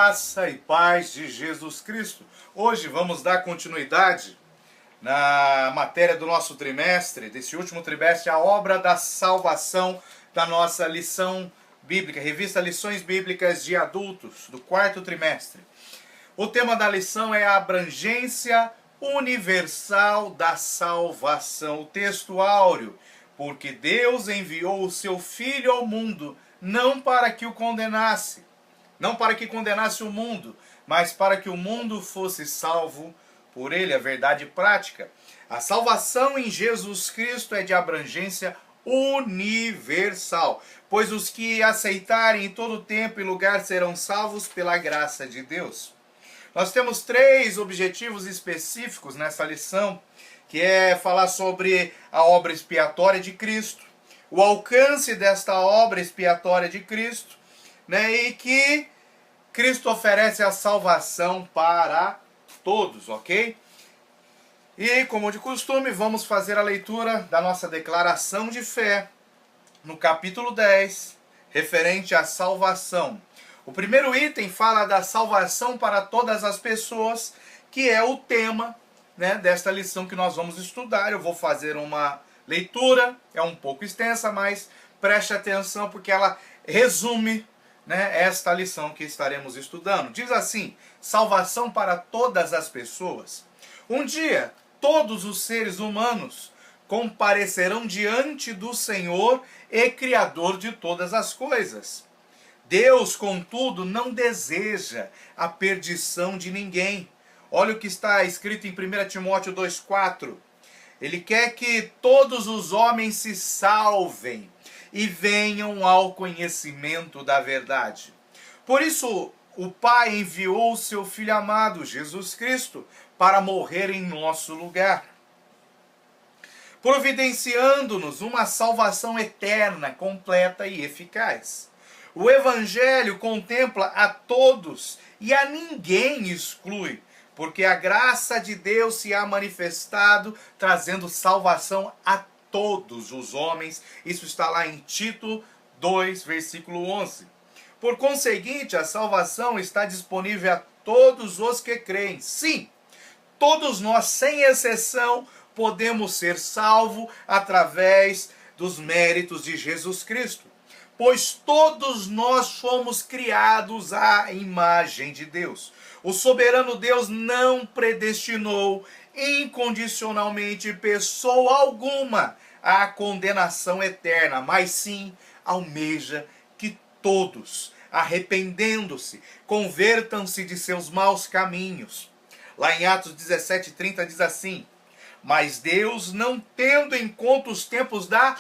Graça e paz de Jesus Cristo. Hoje vamos dar continuidade na matéria do nosso trimestre, desse último trimestre, a obra da salvação da nossa lição bíblica, revista Lições Bíblicas de Adultos, do quarto trimestre. O tema da lição é a abrangência universal da salvação. O texto áureo: porque Deus enviou o seu Filho ao mundo, não para que o condenasse, não para que condenasse o mundo, mas para que o mundo fosse salvo por ele. A verdade prática: a salvação em Jesus Cristo é de abrangência universal, pois os que aceitarem em todo tempo e lugar serão salvos pela graça de Deus. Nós temos 3 objetivos específicos nessa lição, que é falar sobre a obra expiatória de Cristo, o alcance desta obra expiatória de Cristo, e que Cristo oferece a salvação para todos, ok? E, como de costume, vamos fazer a leitura da nossa declaração de fé no capítulo 10, referente à salvação. O primeiro item fala da salvação para todas as pessoas, que é o tema desta lição que nós vamos estudar. Eu vou fazer uma leitura, é um pouco extensa, mas preste atenção porque ela resume esta lição que estaremos estudando. Diz assim: salvação para todas as pessoas. Um dia, todos os seres humanos comparecerão diante do Senhor e Criador de todas as coisas. Deus, contudo, não deseja a perdição de ninguém. Olha o que está escrito em 1 Timóteo 2,4. Ele quer que todos os homens se salvem e venham ao conhecimento da verdade. Por isso, o Pai enviou o seu Filho amado, Jesus Cristo, para morrer em nosso lugar, providenciando-nos uma salvação eterna, completa e eficaz. O Evangelho contempla a todos e a ninguém exclui, porque a graça de Deus se há manifestado, trazendo salvação a todos os homens. Isso está lá em Tito 2, versículo 11. Por conseguinte, a salvação está disponível a todos os que creem. Sim, todos nós, sem exceção, podemos ser salvos através dos méritos de Jesus Cristo, pois todos nós fomos criados à imagem de Deus. O soberano Deus não predestinou incondicionalmente pessoa alguma à condenação eterna, mas sim almeja que todos, arrependendo-se, convertam-se de seus maus caminhos. Lá em Atos 17:30 diz assim: mas Deus, não tendo em conta os tempos da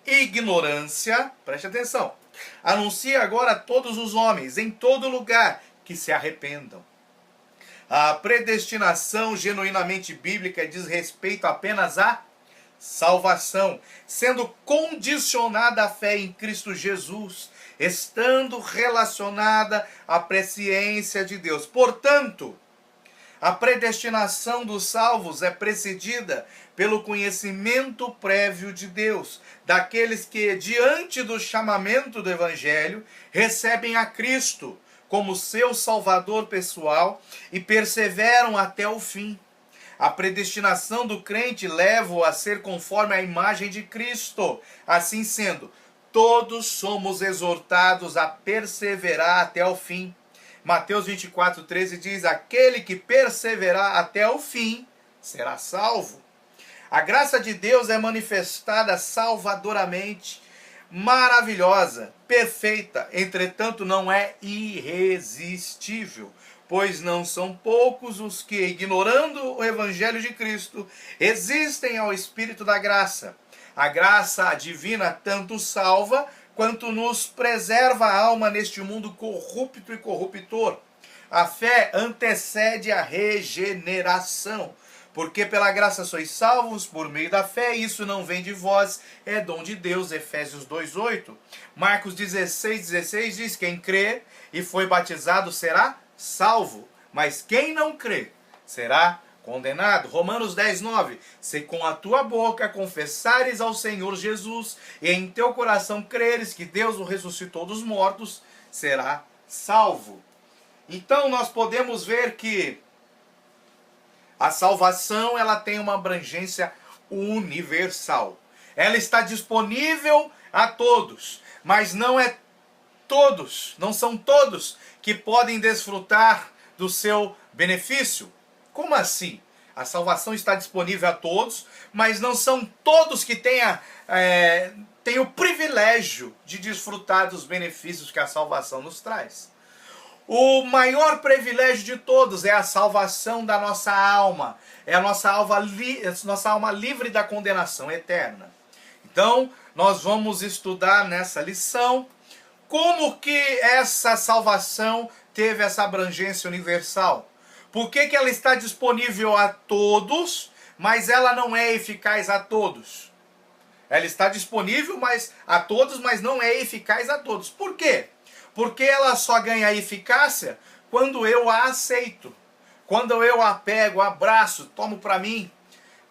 ignorância, preste atenção, anuncia agora a todos os homens, em todo lugar, que se arrependam. A predestinação genuinamente bíblica diz respeito apenas à salvação, sendo condicionada à fé em Cristo Jesus, estando relacionada à presciência de Deus. Portanto, a predestinação dos salvos é precedida pelo conhecimento prévio de Deus, daqueles que, diante do chamamento do Evangelho, recebem a Cristo como seu Salvador pessoal e perseveram até o fim. A predestinação do crente leva-o a ser conforme a imagem de Cristo. Assim sendo, todos somos exortados a perseverar até o fim. Mateus 24:13 diz: aquele que perseverar até o fim será salvo. A graça de Deus é manifestada salvadoramente, maravilhosa, perfeita, entretanto não é irresistível, pois não são poucos os que, ignorando o Evangelho de Cristo, resistem ao Espírito da graça. A graça divina tanto salva, quanto nos preserva a alma neste mundo corrupto e corruptor. A fé antecede a regeneração, porque pela graça sois salvos por meio da fé, isso não vem de vós, é dom de Deus, Efésios 2:8. Marcos 16:16 diz: quem crê e foi batizado será salvo, mas quem não crê será condenado. Romanos 10:9. Se com a tua boca confessares ao Senhor Jesus e em teu coração creres que Deus o ressuscitou dos mortos, será salvo. Então nós podemos ver que a salvação ela tem uma abrangência universal. Ela está disponível a todos, mas não são todos que podem desfrutar do seu benefício. Como assim? A salvação está disponível a todos, mas não são todos que têm o privilégio de desfrutar dos benefícios que a salvação nos traz. O maior privilégio de todos é a salvação da nossa alma. É a nossa alma livre da condenação eterna. Então, nós vamos estudar nessa lição como que essa salvação teve essa abrangência universal. Por que ela está disponível a todos, mas ela não é eficaz a todos? Ela está disponível a todos, mas não é eficaz a todos. Por quê? Porque ela só ganha eficácia quando eu a aceito. Quando eu a pego, abraço, tomo para mim.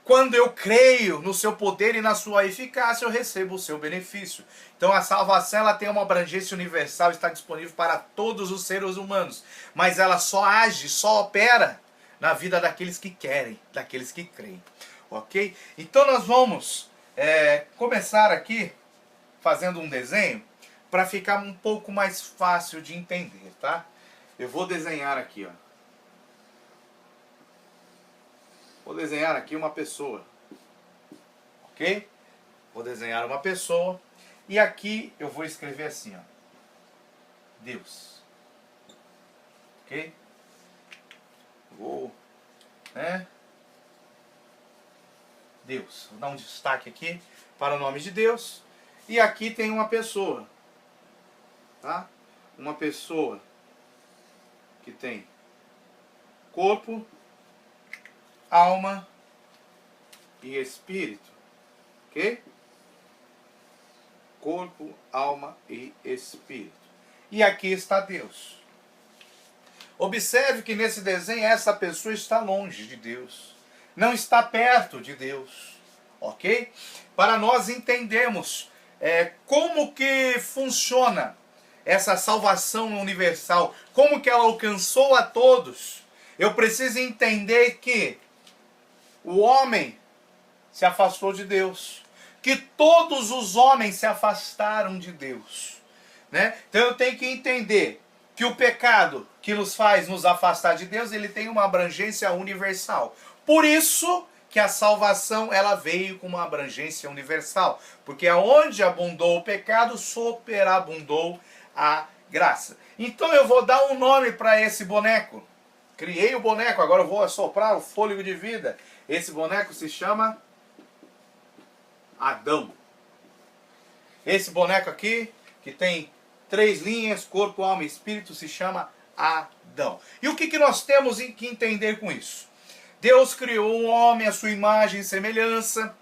Quando eu creio no seu poder e na sua eficácia, eu recebo o seu benefício. Então a salvação ela tem uma abrangência universal, está disponível para todos os seres humanos. Mas ela só age, só opera na vida daqueles que querem, daqueles que creem. Ok? Então nós vamos começar aqui fazendo um desenho para ficar um pouco mais fácil de entender, tá? Eu vou desenhar aqui, ó. Vou desenhar aqui uma pessoa, ok? Vou desenhar uma pessoa e aqui eu vou escrever assim, ó, Deus, ok? Vou, Deus, vou dar um destaque aqui para o nome de Deus e aqui tem uma pessoa, tá? Uma pessoa que tem corpo, alma e espírito, ok? Corpo, alma e espírito. E aqui está Deus. Observe que nesse desenho essa pessoa está longe de Deus, não está perto de Deus, ok? Para nós entendermos como que funciona essa salvação universal, como que ela alcançou a todos, eu preciso entender que o homem se afastou de Deus, que todos os homens se afastaram de Deus, né? Então eu tenho que entender que o pecado que nos faz nos afastar de Deus, ele tem uma abrangência universal. Por isso que a salvação ela veio com uma abrangência universal, porque aonde abundou o pecado, superabundou a graça. Então eu vou dar um nome para esse boneco. Criei o boneco, agora eu vou assoprar o fôlego de vida. Esse boneco se chama Adão. Esse boneco aqui, que tem 3 linhas, corpo, alma e espírito, se chama Adão. E o que nós temos que entender com isso? Deus criou um homem à sua imagem e semelhança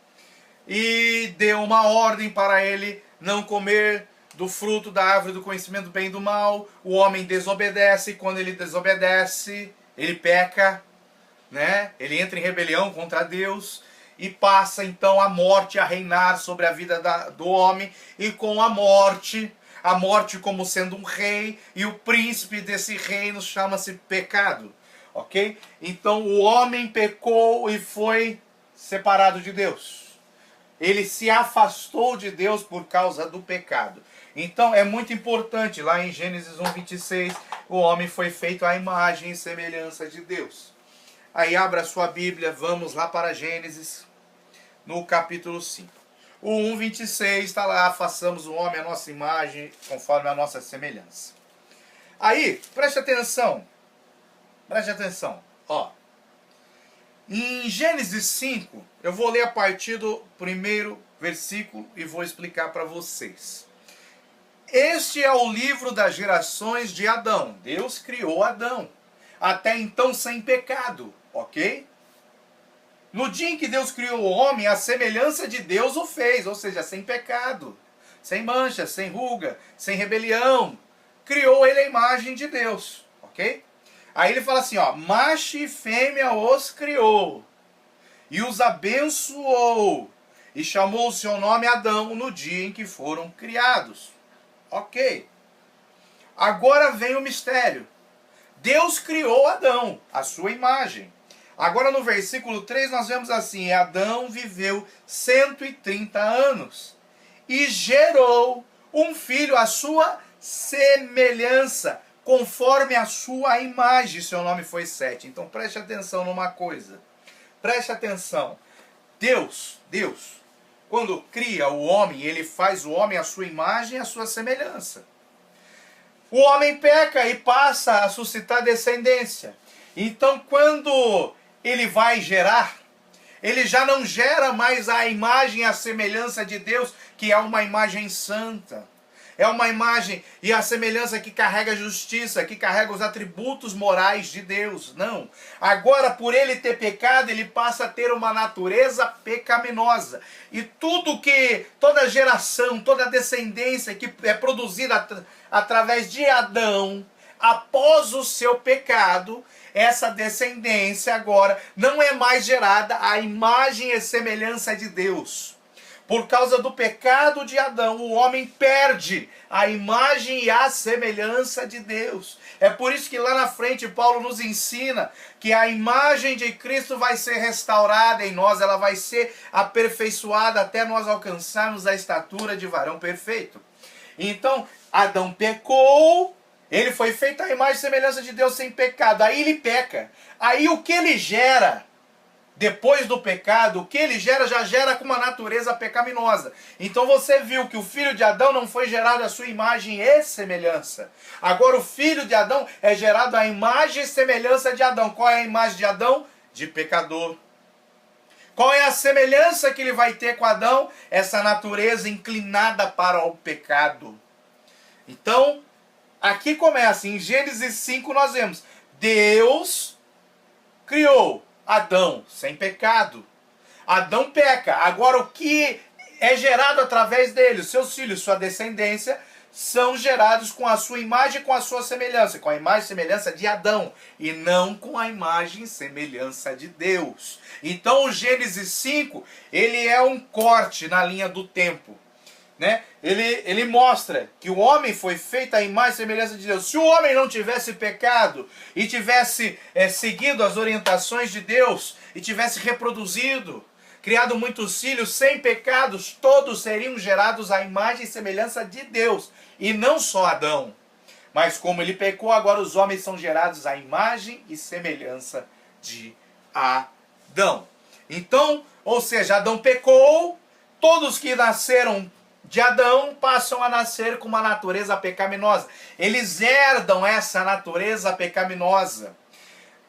e deu uma ordem para ele não comer do fruto da árvore do conhecimento do bem e do mal. O homem desobedece e quando ele desobedece, ele peca, né? Ele entra em rebelião contra Deus e passa então a morte a reinar sobre a vida do homem, e com a morte como sendo um rei, e o príncipe desse reino chama-se pecado, ok? Então o homem pecou e foi separado de Deus. Ele se afastou de Deus por causa do pecado. Então é muito importante, lá em Gênesis 1:26, o homem foi feito à imagem e semelhança de Deus. Aí abra a sua Bíblia, vamos lá para Gênesis, no capítulo 5. O 1:26 está lá, façamos o homem à nossa imagem, conforme a nossa semelhança. Aí, preste atenção, ó. Em Gênesis 5, eu vou ler a partir do primeiro versículo e vou explicar para vocês. Este é o livro das gerações de Adão. Deus criou Adão, até então sem pecado, ok? No dia em que Deus criou o homem, a semelhança de Deus o fez, ou seja, sem pecado, sem mancha, sem ruga, sem rebelião. Criou ele a imagem de Deus, ok? Aí ele fala assim, ó, macho e fêmea os criou, e os abençoou, e chamou o seu nome Adão no dia em que foram criados. Ok. Agora vem o mistério. Deus criou Adão, a sua imagem. Agora no versículo 3 nós vemos assim: Adão viveu 130 anos e gerou um filho à sua semelhança, conforme a sua imagem. Seu nome foi Sete. Então preste atenção numa coisa. Preste atenção. Deus, quando cria o homem, ele faz o homem à sua imagem e à sua semelhança. O homem peca e passa a suscitar descendência. Então, quando ele vai gerar, ele já não gera mais a imagem e a semelhança de Deus, que é uma imagem santa. É uma imagem e a semelhança que carrega a justiça, que carrega os atributos morais de Deus. Não. Agora, por ele ter pecado, ele passa a ter uma natureza pecaminosa. E toda geração, toda descendência que é produzida através de Adão, após o seu pecado, essa descendência agora não é mais gerada à imagem e semelhança de Deus. Por causa do pecado de Adão, o homem perde a imagem e a semelhança de Deus. É por isso que lá na frente Paulo nos ensina que a imagem de Cristo vai ser restaurada em nós, ela vai ser aperfeiçoada até nós alcançarmos a estatura de varão perfeito. Então, Adão pecou, ele foi feito à imagem e semelhança de Deus sem pecado. Aí ele peca. Aí o que ele gera? Depois do pecado, o que ele gera já gera com uma natureza pecaminosa. Então você viu que o filho de Adão não foi gerado à sua imagem e semelhança. Agora o filho de Adão é gerado à imagem e semelhança de Adão. Qual é a imagem de Adão? De pecador. Qual é a semelhança que ele vai ter com Adão? Essa natureza inclinada para o pecado. Então, aqui começa, em Gênesis 5 nós vemos, Deus criou Adão sem pecado. Adão peca. Agora o que é gerado através dele? Os seus filhos, sua descendência, são gerados com a sua imagem e com a sua semelhança. Com a imagem e semelhança de Adão. E não com a imagem e semelhança de Deus. Então o Gênesis 5, ele é um corte na linha do tempo. Né? Ele mostra que o homem foi feito à imagem e semelhança de Deus. Se o homem não tivesse pecado e tivesse seguido as orientações de Deus e tivesse reproduzido, criado muitos filhos sem pecados, todos seriam gerados à imagem e semelhança de Deus. E não só Adão. Mas como ele pecou, agora os homens são gerados à imagem e semelhança de Adão. Então, ou seja, Adão pecou, todos que nasceram de Adão passam a nascer com uma natureza pecaminosa. Eles herdam essa natureza pecaminosa.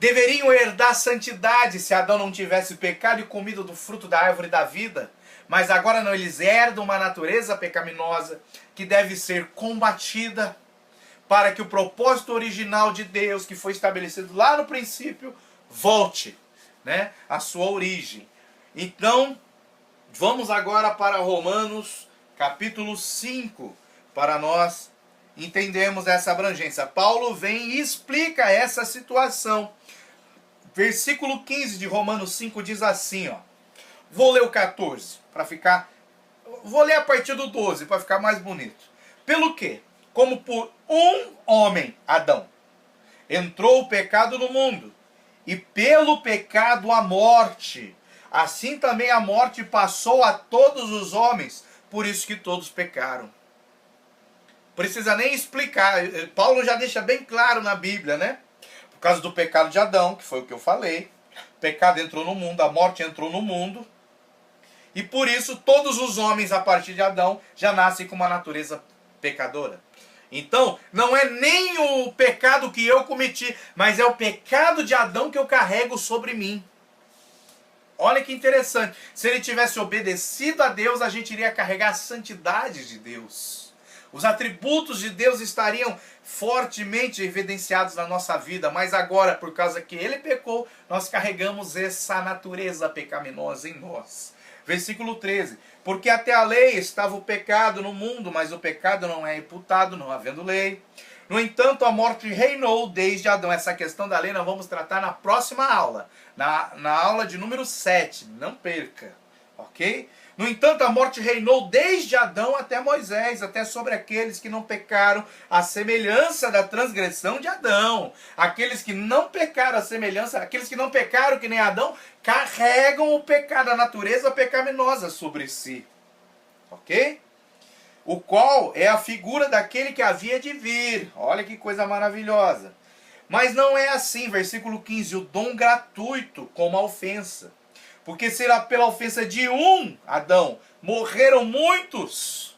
Deveriam herdar santidade se Adão não tivesse pecado e comido do fruto da árvore da vida. Mas agora não, eles herdam uma natureza pecaminosa que deve ser combatida para que o propósito original de Deus, que foi estabelecido lá no princípio, volte, né, à sua origem. Então, vamos agora para Romanos capítulo 5, para nós entendermos essa abrangência. Paulo vem e explica essa situação. Versículo 15 de Romanos 5 diz assim, ó. Vou ler o 14, para ficar... Vou ler a partir do 12, para ficar mais bonito. Pelo quê? Como por um homem, Adão, entrou o pecado no mundo, e pelo pecado a morte. Assim também a morte passou a todos os homens, por isso que todos pecaram. Precisa nem explicar. Paulo já deixa bem claro na Bíblia, né? Por causa do pecado de Adão, que foi o que eu falei. O pecado entrou no mundo, a morte entrou no mundo. E por isso todos os homens, a partir de Adão, já nascem com uma natureza pecadora. Então, não é nem o pecado que eu cometi, mas é o pecado de Adão que eu carrego sobre mim. Olha que interessante. Se ele tivesse obedecido a Deus, a gente iria carregar a santidade de Deus. Os atributos de Deus estariam fortemente evidenciados na nossa vida. Mas agora, por causa que ele pecou, nós carregamos essa natureza pecaminosa em nós. Versículo 13. Porque até a lei estava o pecado no mundo, mas o pecado não é imputado, não havendo lei. No entanto, a morte reinou desde Adão. Essa questão da lei nós vamos tratar na próxima aula. Na aula de número 7. Não perca. Ok? No entanto, a morte reinou desde Adão até Moisés, até sobre aqueles que não pecaram, à semelhança da transgressão de Adão. Aqueles que não pecaram, aqueles que não pecaram que nem Adão, carregam o pecado, a natureza pecaminosa sobre si. Ok? O qual é a figura daquele que havia de vir. Olha que coisa maravilhosa. Mas não é assim, versículo 15, o dom gratuito como a ofensa. Porque será pela ofensa de um, Adão, morreram muitos.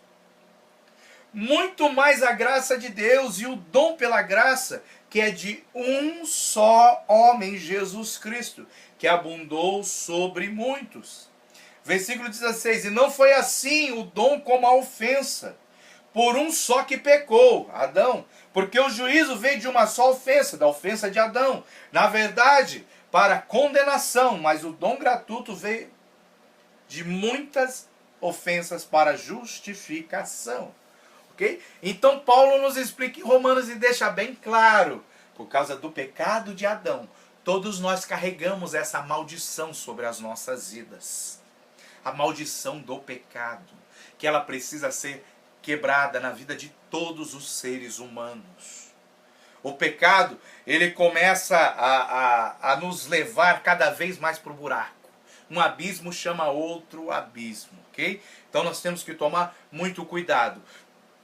Muito mais a graça de Deus e o dom pela graça, que é de um só homem, Jesus Cristo, que abundou sobre muitos. Versículo 16, e não foi assim o dom como a ofensa, por um só que pecou, Adão, porque o juízo veio de uma só ofensa, da ofensa de Adão. Na verdade, para condenação, mas o dom gratuito veio de muitas ofensas para justificação. Ok? Então Paulo nos explica em Romanos e deixa bem claro, por causa do pecado de Adão, todos nós carregamos essa maldição sobre as nossas vidas. A maldição do pecado, que ela precisa ser quebrada na vida de todos os seres humanos. O pecado, ele começa a nos levar cada vez mais para o buraco. Um abismo chama outro abismo, ok? Então nós temos que tomar muito cuidado.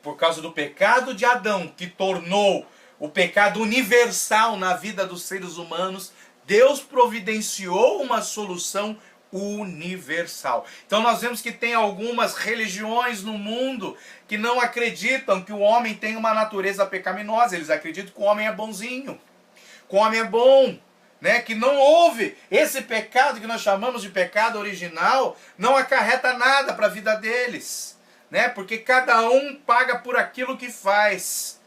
Por causa do pecado de Adão, que tornou o pecado universal na vida dos seres humanos, Deus providenciou uma solução universal. Então nós vemos que tem algumas religiões no mundo que não acreditam que o homem tem uma natureza pecaminosa. Eles acreditam que o homem é bonzinho, que o homem é bom, né? Que não houve esse pecado que nós chamamos de pecado original, não acarreta nada para a vida deles, né? Porque cada um paga por aquilo que faz.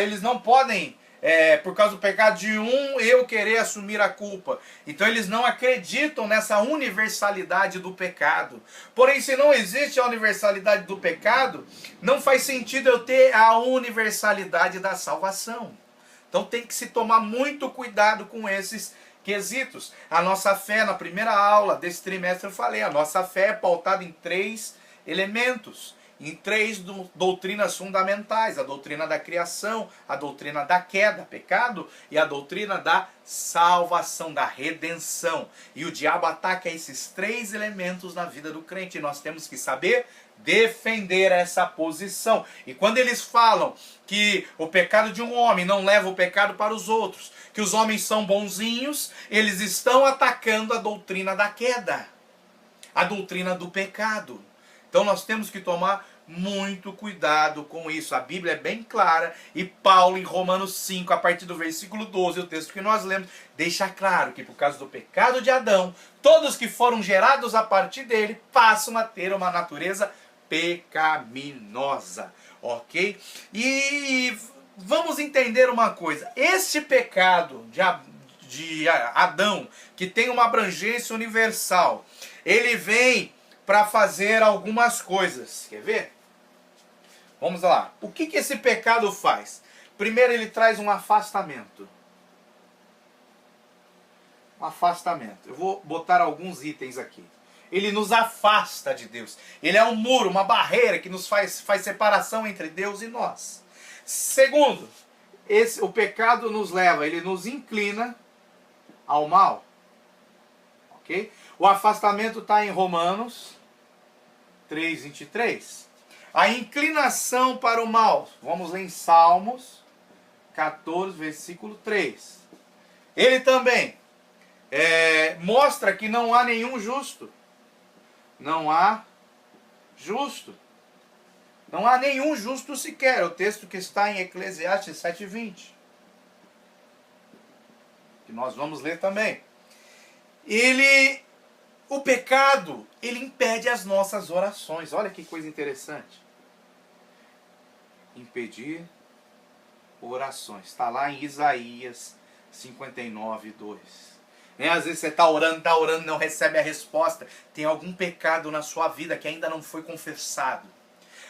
Eles não podem, por causa do pecado de um, eu querer assumir a culpa. Então eles não acreditam nessa universalidade do pecado. Porém, se não existe a universalidade do pecado, não faz sentido eu ter a universalidade da salvação. Então tem que se tomar muito cuidado com esses quesitos. A nossa fé, na primeira aula desse trimestre eu falei, a nossa fé é pautada em 3 elementos. Em 3 doutrinas fundamentais: a doutrina da criação, a doutrina da queda, pecado, e a doutrina da salvação, da redenção. E o diabo ataca esses 3 elementos na vida do crente, e nós temos que saber defender essa posição. E quando eles falam que o pecado de um homem não leva o pecado para os outros, que os homens são bonzinhos, eles estão atacando a doutrina da queda, a doutrina do pecado. Então nós temos que tomar muito cuidado com isso. A Bíblia é bem clara e Paulo em Romanos 5, a partir do versículo 12, o texto que nós lemos, deixa claro que por causa do pecado de Adão, todos que foram gerados a partir dele passam a ter uma natureza pecaminosa. Ok? E vamos entender uma coisa. Este pecado de Adão, que tem uma abrangência universal, ele vem para fazer algumas coisas. Quer ver? Vamos lá. O que esse pecado faz? Primeiro, ele traz um afastamento. Um afastamento. Eu vou botar alguns itens aqui. Ele nos afasta de Deus. Ele é um muro, uma barreira que nos faz separação entre Deus e nós. Segundo, o pecado nos leva, ele nos inclina ao mal. Ok? O afastamento está em Romanos 3:23. A inclinação para o mal, vamos ler em Salmos 14, versículo 3. Ele também mostra que não há nenhum justo. Não há justo. Não há nenhum justo sequer. O texto que está em Eclesiastes 7:20. Que nós vamos ler também. O pecado, ele impede as nossas orações. Olha que coisa interessante. Impedir orações. Está lá em Isaías 59:2. Às vezes você está orando, não recebe a resposta. Tem algum pecado na sua vida que ainda não foi confessado.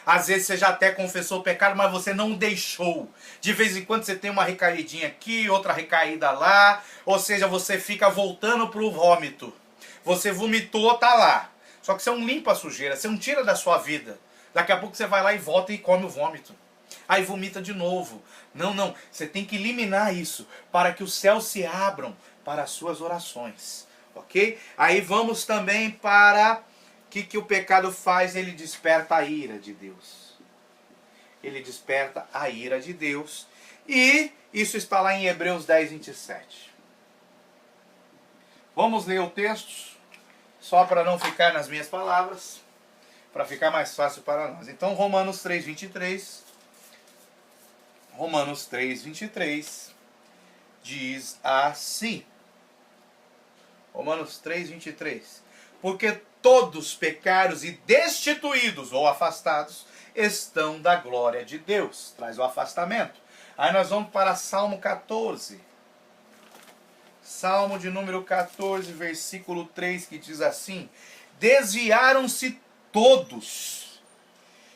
Às vezes você já até confessou o pecado, mas você não deixou. De vez em quando você tem uma recaidinha aqui, outra recaída lá. Ou seja, você fica voltando para o vômito. Você vomitou, tá lá. Só que você não limpa a sujeira, você não tira da sua vida. Daqui a pouco você vai lá e volta e come o vômito. Aí vomita de novo. Não, não. Você tem que eliminar isso para que os céus se abram para as suas orações. Ok? Aí vamos também para o que o pecado faz. Ele desperta a ira de Deus. Ele desperta a ira de Deus. E isso está lá em Hebreus 10, 27. Vamos ler o texto, só para não ficar nas minhas palavras, para ficar mais fácil para nós. Então, Romanos 3, 23. Romanos 3, 23 diz assim. Romanos 3, 23. Porque todos pecados e destituídos ou afastados estão da glória de Deus. Traz o afastamento. Aí nós vamos para Salmo 14. Salmo de número 14, versículo 3, que diz assim: desviaram-se todos,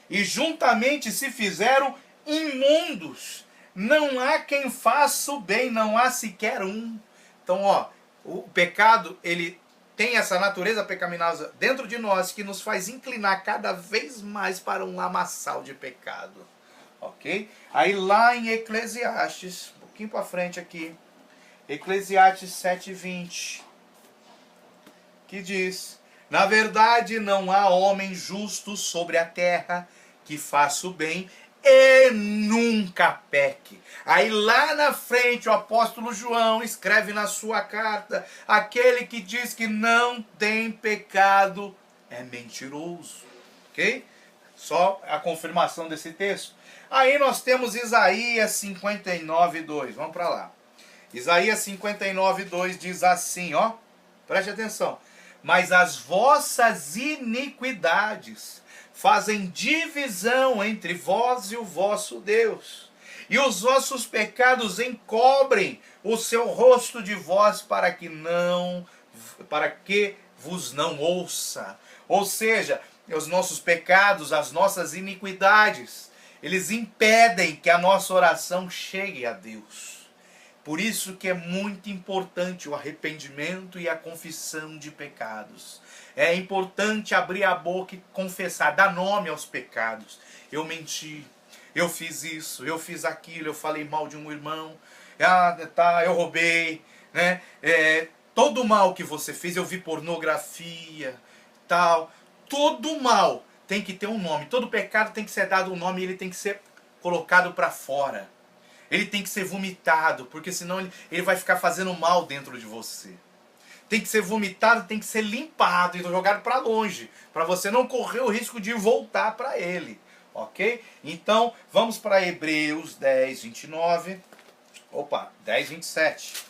e juntamente se fizeram imundos. Não há quem faça o bem, não há sequer um. Então, ó, o pecado, ele tem essa natureza pecaminosa dentro de nós que nos faz inclinar cada vez mais para um lamaçal de pecado. Ok? Aí lá em Eclesiastes, um pouquinho para frente aqui, Eclesiastes 7:20, que diz: na verdade não há homem justo sobre a terra que faça o bem e nunca peque. Aí lá na frente o apóstolo João escreve na sua carta: aquele que diz que não tem pecado é mentiroso. Ok? Só a confirmação desse texto. Aí nós temos Isaías 59:2. Vamos para lá. Isaías 59:2 diz assim, ó. Preste atenção. Mas as vossas iniquidades fazem divisão entre vós e o vosso Deus. E os vossos pecados encobrem o seu rosto de vós para que vos não ouça. Ou seja, os nossos pecados, as nossas iniquidades, eles impedem que a nossa oração chegue a Deus. Por isso que é muito importante o arrependimento e a confissão de pecados. É importante abrir a boca e confessar, dar nome aos pecados. Eu menti, eu fiz isso, eu fiz aquilo, eu falei mal de um irmão, eu roubei, né? Todo mal que você fez, eu vi pornografia, tal. Todo mal tem que ter um nome. Todo pecado tem que ser dado um nome e ele tem que ser colocado para fora. Ele tem que ser vomitado, porque senão ele vai ficar fazendo mal dentro de você. Tem que ser vomitado, tem que ser limpado e jogado para longe, para você não correr o risco de voltar para ele. Ok? Então, vamos para Hebreus 10, 29. 10, 27.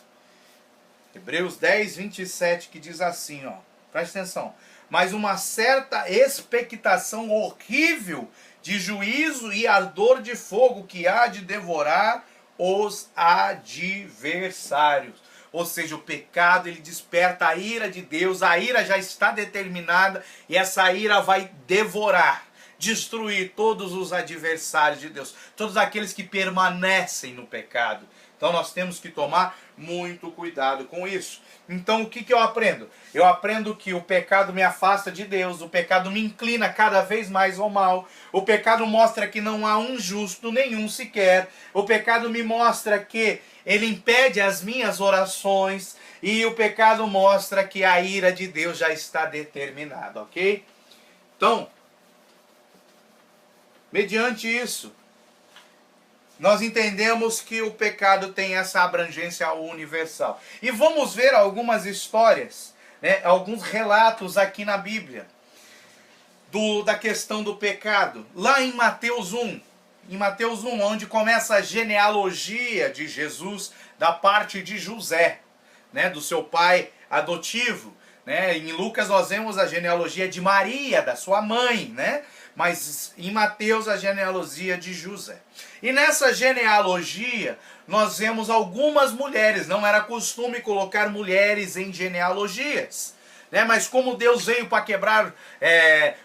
Hebreus 10, 27, que diz assim, ó. Presta atenção. Mas uma certa expectação horrível de juízo e ardor de fogo que há de devorar os adversários. Ou seja, o pecado, ele desperta a ira de Deus, a ira já está determinada e essa ira vai devorar, destruir todos os adversários de Deus, todos aqueles que permanecem no pecado. Então nós temos que tomar muito cuidado com isso. Então o que eu aprendo? Eu aprendo que o pecado me afasta de Deus, o pecado me inclina cada vez mais ao mal, o pecado mostra que não há um justo, nenhum sequer, o pecado me mostra que ele impede as minhas orações e o pecado mostra que a ira de Deus já está determinada, ok? Então, mediante isso, nós entendemos que o pecado tem essa abrangência universal. E vamos ver algumas histórias, né, alguns relatos aqui na Bíblia da questão do pecado. Lá em Mateus 1, onde começa a genealogia de Jesus da parte de José, né, do seu pai adotivo. Né? Em Lucas nós vemos a genealogia de Maria, da sua mãe, né? Mas em Mateus a genealogia de José. E nessa genealogia nós vemos algumas mulheres, não era costume colocar mulheres em genealogias, né? Mas como Deus veio para quebrar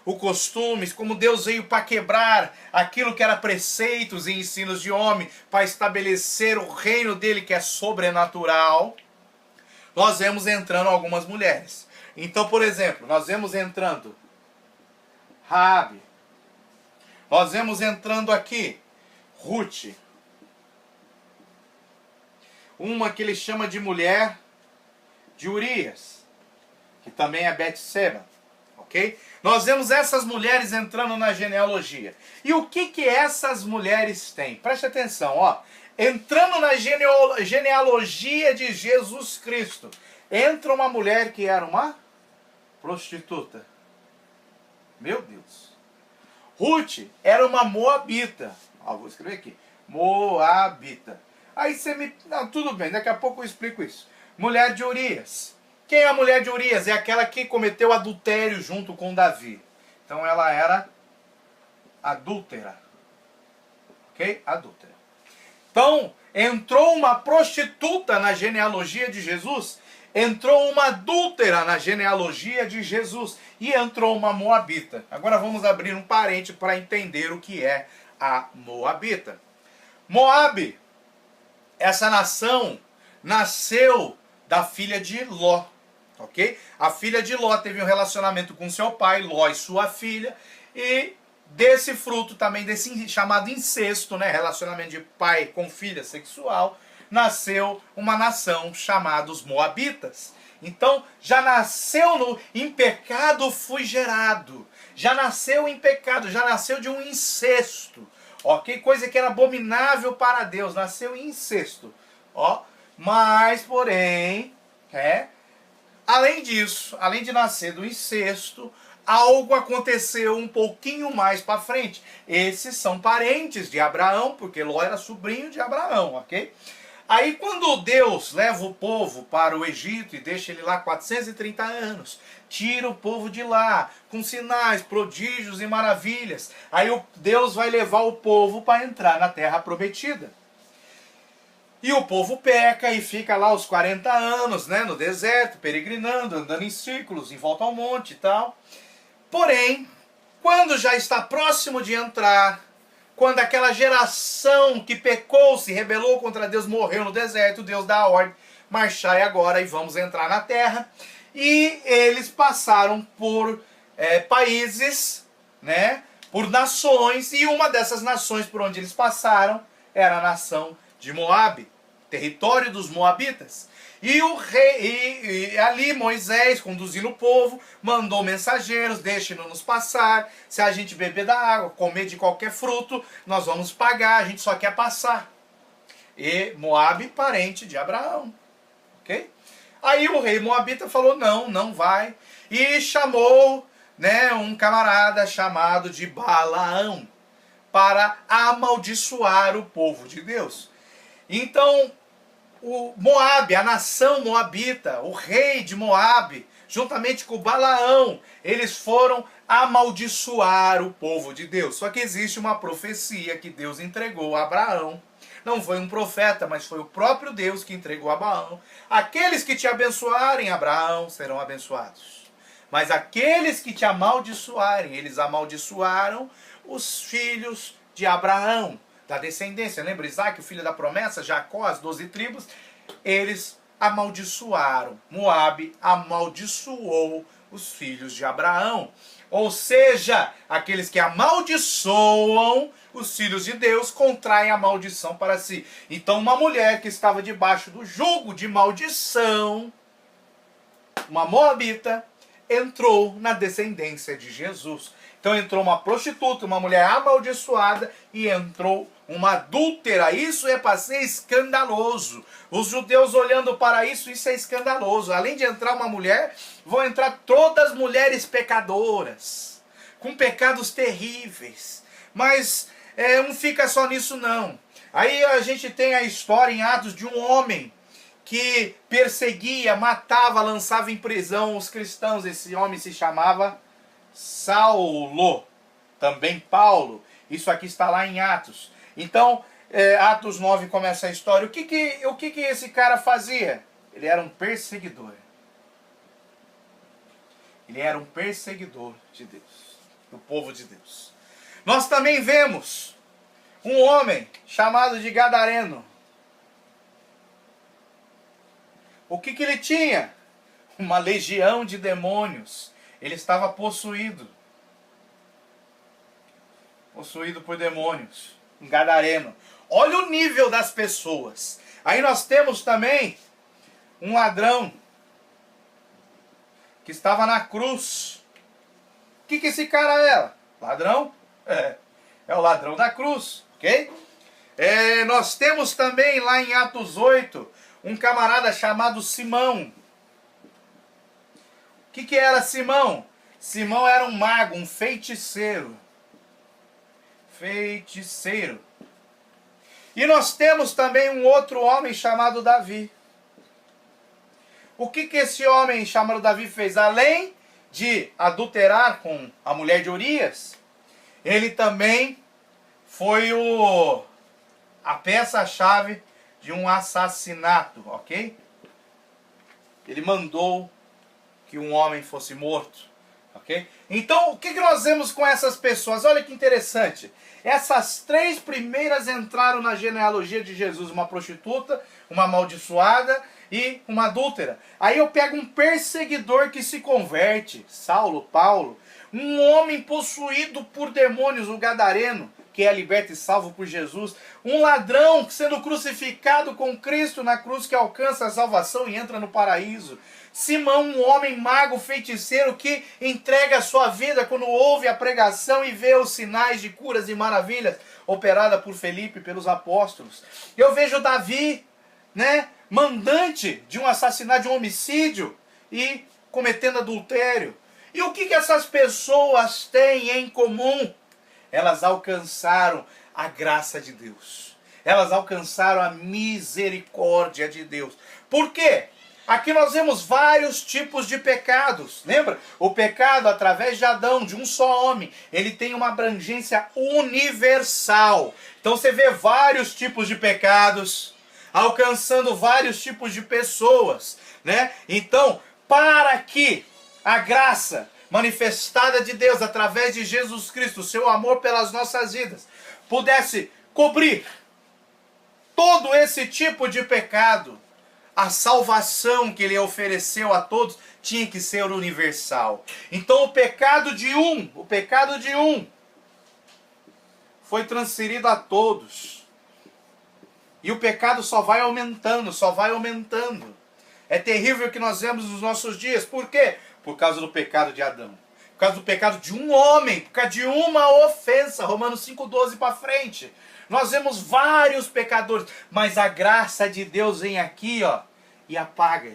o costume, como Deus veio para quebrar aquilo que era preceitos e ensinos de homem, para estabelecer o reino dele que é sobrenatural, nós vemos entrando algumas mulheres. Então, por exemplo, nós vemos entrando Raabe. Nós vemos entrando aqui Ruth. Uma que ele chama de mulher de Urias, que também é Betseba, ok? Nós vemos essas mulheres entrando na genealogia. E o que essas mulheres têm? Preste atenção, ó. Entrando na genealogia de Jesus Cristo, entra uma mulher que era uma prostituta. Meu Deus. Ruth era uma moabita. Ó, vou escrever aqui. Moabita. Aí você me... Não, tudo bem, daqui a pouco eu explico isso. Mulher de Urias. Quem é a mulher de Urias? É aquela que cometeu adultério junto com Davi. Então ela era adúltera. Ok? Adúltera. Então, entrou uma prostituta na genealogia de Jesus, entrou uma adúltera na genealogia de Jesus e entrou uma moabita. Agora vamos abrir um parente para entender o que é a moabita. Moabe, essa nação nasceu da filha de Ló, ok? A filha de Ló teve um relacionamento com seu pai, Ló e sua filha, e desse fruto também, desse chamado incesto, né, relacionamento de pai com filha sexual, nasceu uma nação chamada os Moabitas. Então, já nasceu em pecado fui gerado, já nasceu em pecado, já nasceu de um incesto. Ok? Coisa que era abominável para Deus, nasceu em incesto. Ó, mas, porém, além disso, além de nascer do incesto, algo aconteceu um pouquinho mais para frente. Esses são parentes de Abraão, porque Ló era sobrinho de Abraão, ok? Aí quando Deus leva o povo para o Egito e deixa ele lá 430 anos, tira o povo de lá, com sinais, prodígios e maravilhas. Aí Deus vai levar o povo para entrar na terra prometida. E o povo peca e fica lá os 40 anos, né, no deserto, peregrinando, andando em círculos, em volta ao monte e tal. Porém, quando já está próximo de entrar, quando aquela geração que pecou, se rebelou contra Deus, morreu no deserto, Deus dá a ordem, marchai agora e vamos entrar na terra. E eles passaram por países, né, por nações, e uma dessas nações por onde eles passaram era a nação de Moabe, território dos Moabitas. E o rei, e ali Moisés, conduzindo o povo, mandou mensageiros: deixe-nos passar, se a gente beber da água, comer de qualquer fruto, nós vamos pagar, a gente só quer passar. E Moabe, parente de Abraão. Ok? Aí o rei Moabita falou: não, não vai. E chamou, né, um camarada chamado de Balaão para amaldiçoar o povo de Deus. Então, o Moabe, a nação moabita, o rei de Moabe, juntamente com Balaão, eles foram amaldiçoar o povo de Deus. Só que existe uma profecia que Deus entregou a Abraão. Não foi um profeta, mas foi o próprio Deus que entregou a Abraão. Aqueles que te abençoarem, Abraão, serão abençoados. Mas aqueles que te amaldiçoarem, eles amaldiçoaram os filhos de Abraão, da descendência. Lembra Isaac, o filho da promessa, Jacó, as 12 tribos? Eles amaldiçoaram. Moabe amaldiçoou os filhos de Abraão. Ou seja, aqueles que amaldiçoam os filhos de Deus contraem a maldição para si. Então uma mulher que estava debaixo do jugo de maldição, uma moabita, entrou na descendência de Jesus. Então entrou uma prostituta, uma mulher amaldiçoada, e entrou uma adúltera. Isso é para ser escandaloso. Os judeus olhando para isso, isso é escandaloso. Além de entrar uma mulher, vão entrar todas as mulheres pecadoras, com pecados terríveis. Mas não fica só nisso não. Aí a gente tem a história em Atos de um homem que perseguia, matava, lançava em prisão os cristãos. Esse homem se chamava Saulo, também Paulo. Isso aqui está lá em Atos. Então, Atos 9 começa a história. O que esse cara fazia? Ele era um perseguidor. Ele era um perseguidor de Deus, do povo de Deus. Nós também vemos um homem chamado de Gadareno. O que ele tinha? Uma legião de demônios. Ele estava possuído. possuído por demônios, um gadareno. Olha o nível das pessoas. Aí nós temos também um ladrão que estava na cruz. O que esse cara era? Ladrão? É o ladrão da cruz, ok? Nós temos também lá em Atos 8, um camarada chamado Simão. O que era Simão? Simão era um mago, um feiticeiro. Feiticeiro. E nós temos também um outro homem chamado Davi. O que esse homem chamado Davi fez? Além de adulterar com a mulher de Urias, ele também foi a peça-chave de um assassinato, ok? Ele mandou que um homem fosse morto, ok? Então, o que nós vemos com essas pessoas? Olha que interessante. Essas três primeiras entraram na genealogia de Jesus. Uma prostituta, uma amaldiçoada e uma adúltera. Aí eu pego um perseguidor que se converte, Saulo, Paulo. Um homem possuído por demônios, o gadareno, que é liberto e salvo por Jesus. Um ladrão sendo crucificado com Cristo na cruz, que alcança a salvação e entra no paraíso. Simão, um homem mago, feiticeiro, que entrega a sua vida quando ouve a pregação e vê os sinais de curas e maravilhas operada por Felipe e pelos apóstolos. Eu vejo Davi, mandante de um assassinato, de um homicídio e cometendo adultério. E o que essas pessoas têm em comum? Elas alcançaram a graça de Deus. Elas alcançaram a misericórdia de Deus. Por quê? Aqui nós vemos vários tipos de pecados. Lembra? O pecado através de Adão, de um só homem, ele tem uma abrangência universal. Então você vê vários tipos de pecados, alcançando vários tipos de pessoas, Então, para que a graça manifestada de Deus através de Jesus Cristo, o seu amor pelas nossas vidas, pudesse cobrir todo esse tipo de pecado, a salvação que ele ofereceu a todos tinha que ser universal. Então o pecado de um foi transferido a todos. E o pecado só vai aumentando, só vai aumentando. É terrível o que nós vemos nos nossos dias. Por quê? Por causa do pecado de Adão. Por causa do pecado de um homem, por causa de uma ofensa. Romanos 5,12 para frente. Nós vemos vários pecadores, mas a graça de Deus vem aqui, e apaga.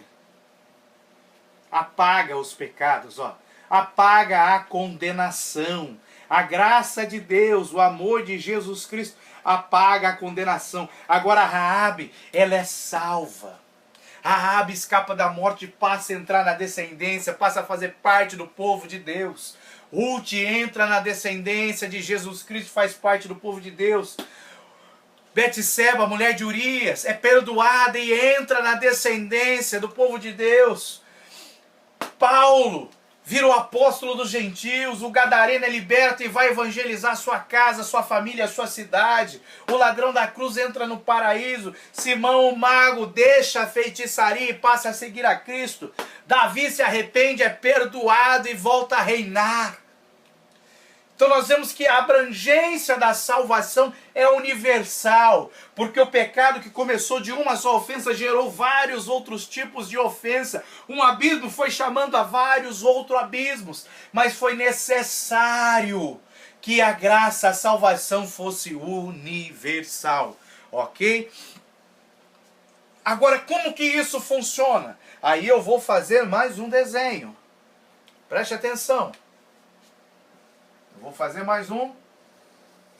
Apaga os pecados, Apaga a condenação. A graça de Deus, o amor de Jesus Cristo, apaga a condenação. Agora Raabe, ela é salva. Raabe escapa da morte, passa a entrar na descendência, passa a fazer parte do povo de Deus. Ruth entra na descendência de Jesus Cristo, faz parte do povo de Deus. Betseba, mulher de Urias, é perdoada e entra na descendência do povo de Deus. Paulo vira o apóstolo dos gentios, o gadareno é liberto e vai evangelizar sua casa, sua família, sua cidade. O ladrão da cruz entra no paraíso. Simão, o mago, deixa a feitiçaria e passa a seguir a Cristo. Davi se arrepende, é perdoado e volta a reinar. Então nós vemos que a abrangência da salvação é universal, porque o pecado que começou de uma só ofensa gerou vários outros tipos de ofensa. Um abismo foi chamando a vários outros abismos, mas foi necessário que a graça, a salvação fosse universal, ok? Agora, como que isso funciona? Aí eu vou fazer mais um desenho. Preste atenção. Vou fazer mais um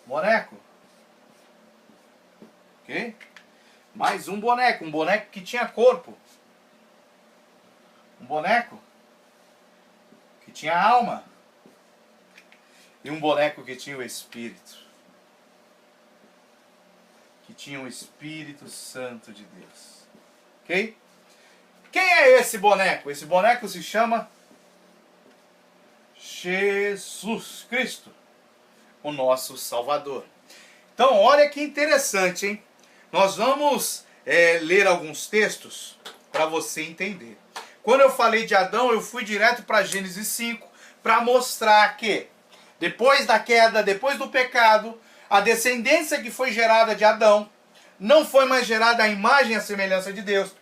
boneco. Ok? Mais um boneco que tinha corpo. Um boneco que tinha alma. E um boneco que tinha o Espírito. Que tinha o Espírito Santo de Deus. Ok? Quem é esse boneco? Esse boneco se chama Jesus Cristo, o nosso Salvador. Então, olha que interessante, hein? Nós vamos ler alguns textos para você entender. Quando eu falei de Adão, eu fui direto para Gênesis 5 para mostrar que depois da queda, depois do pecado, a descendência que foi gerada de Adão não foi mais gerada à imagem e à semelhança de Deus,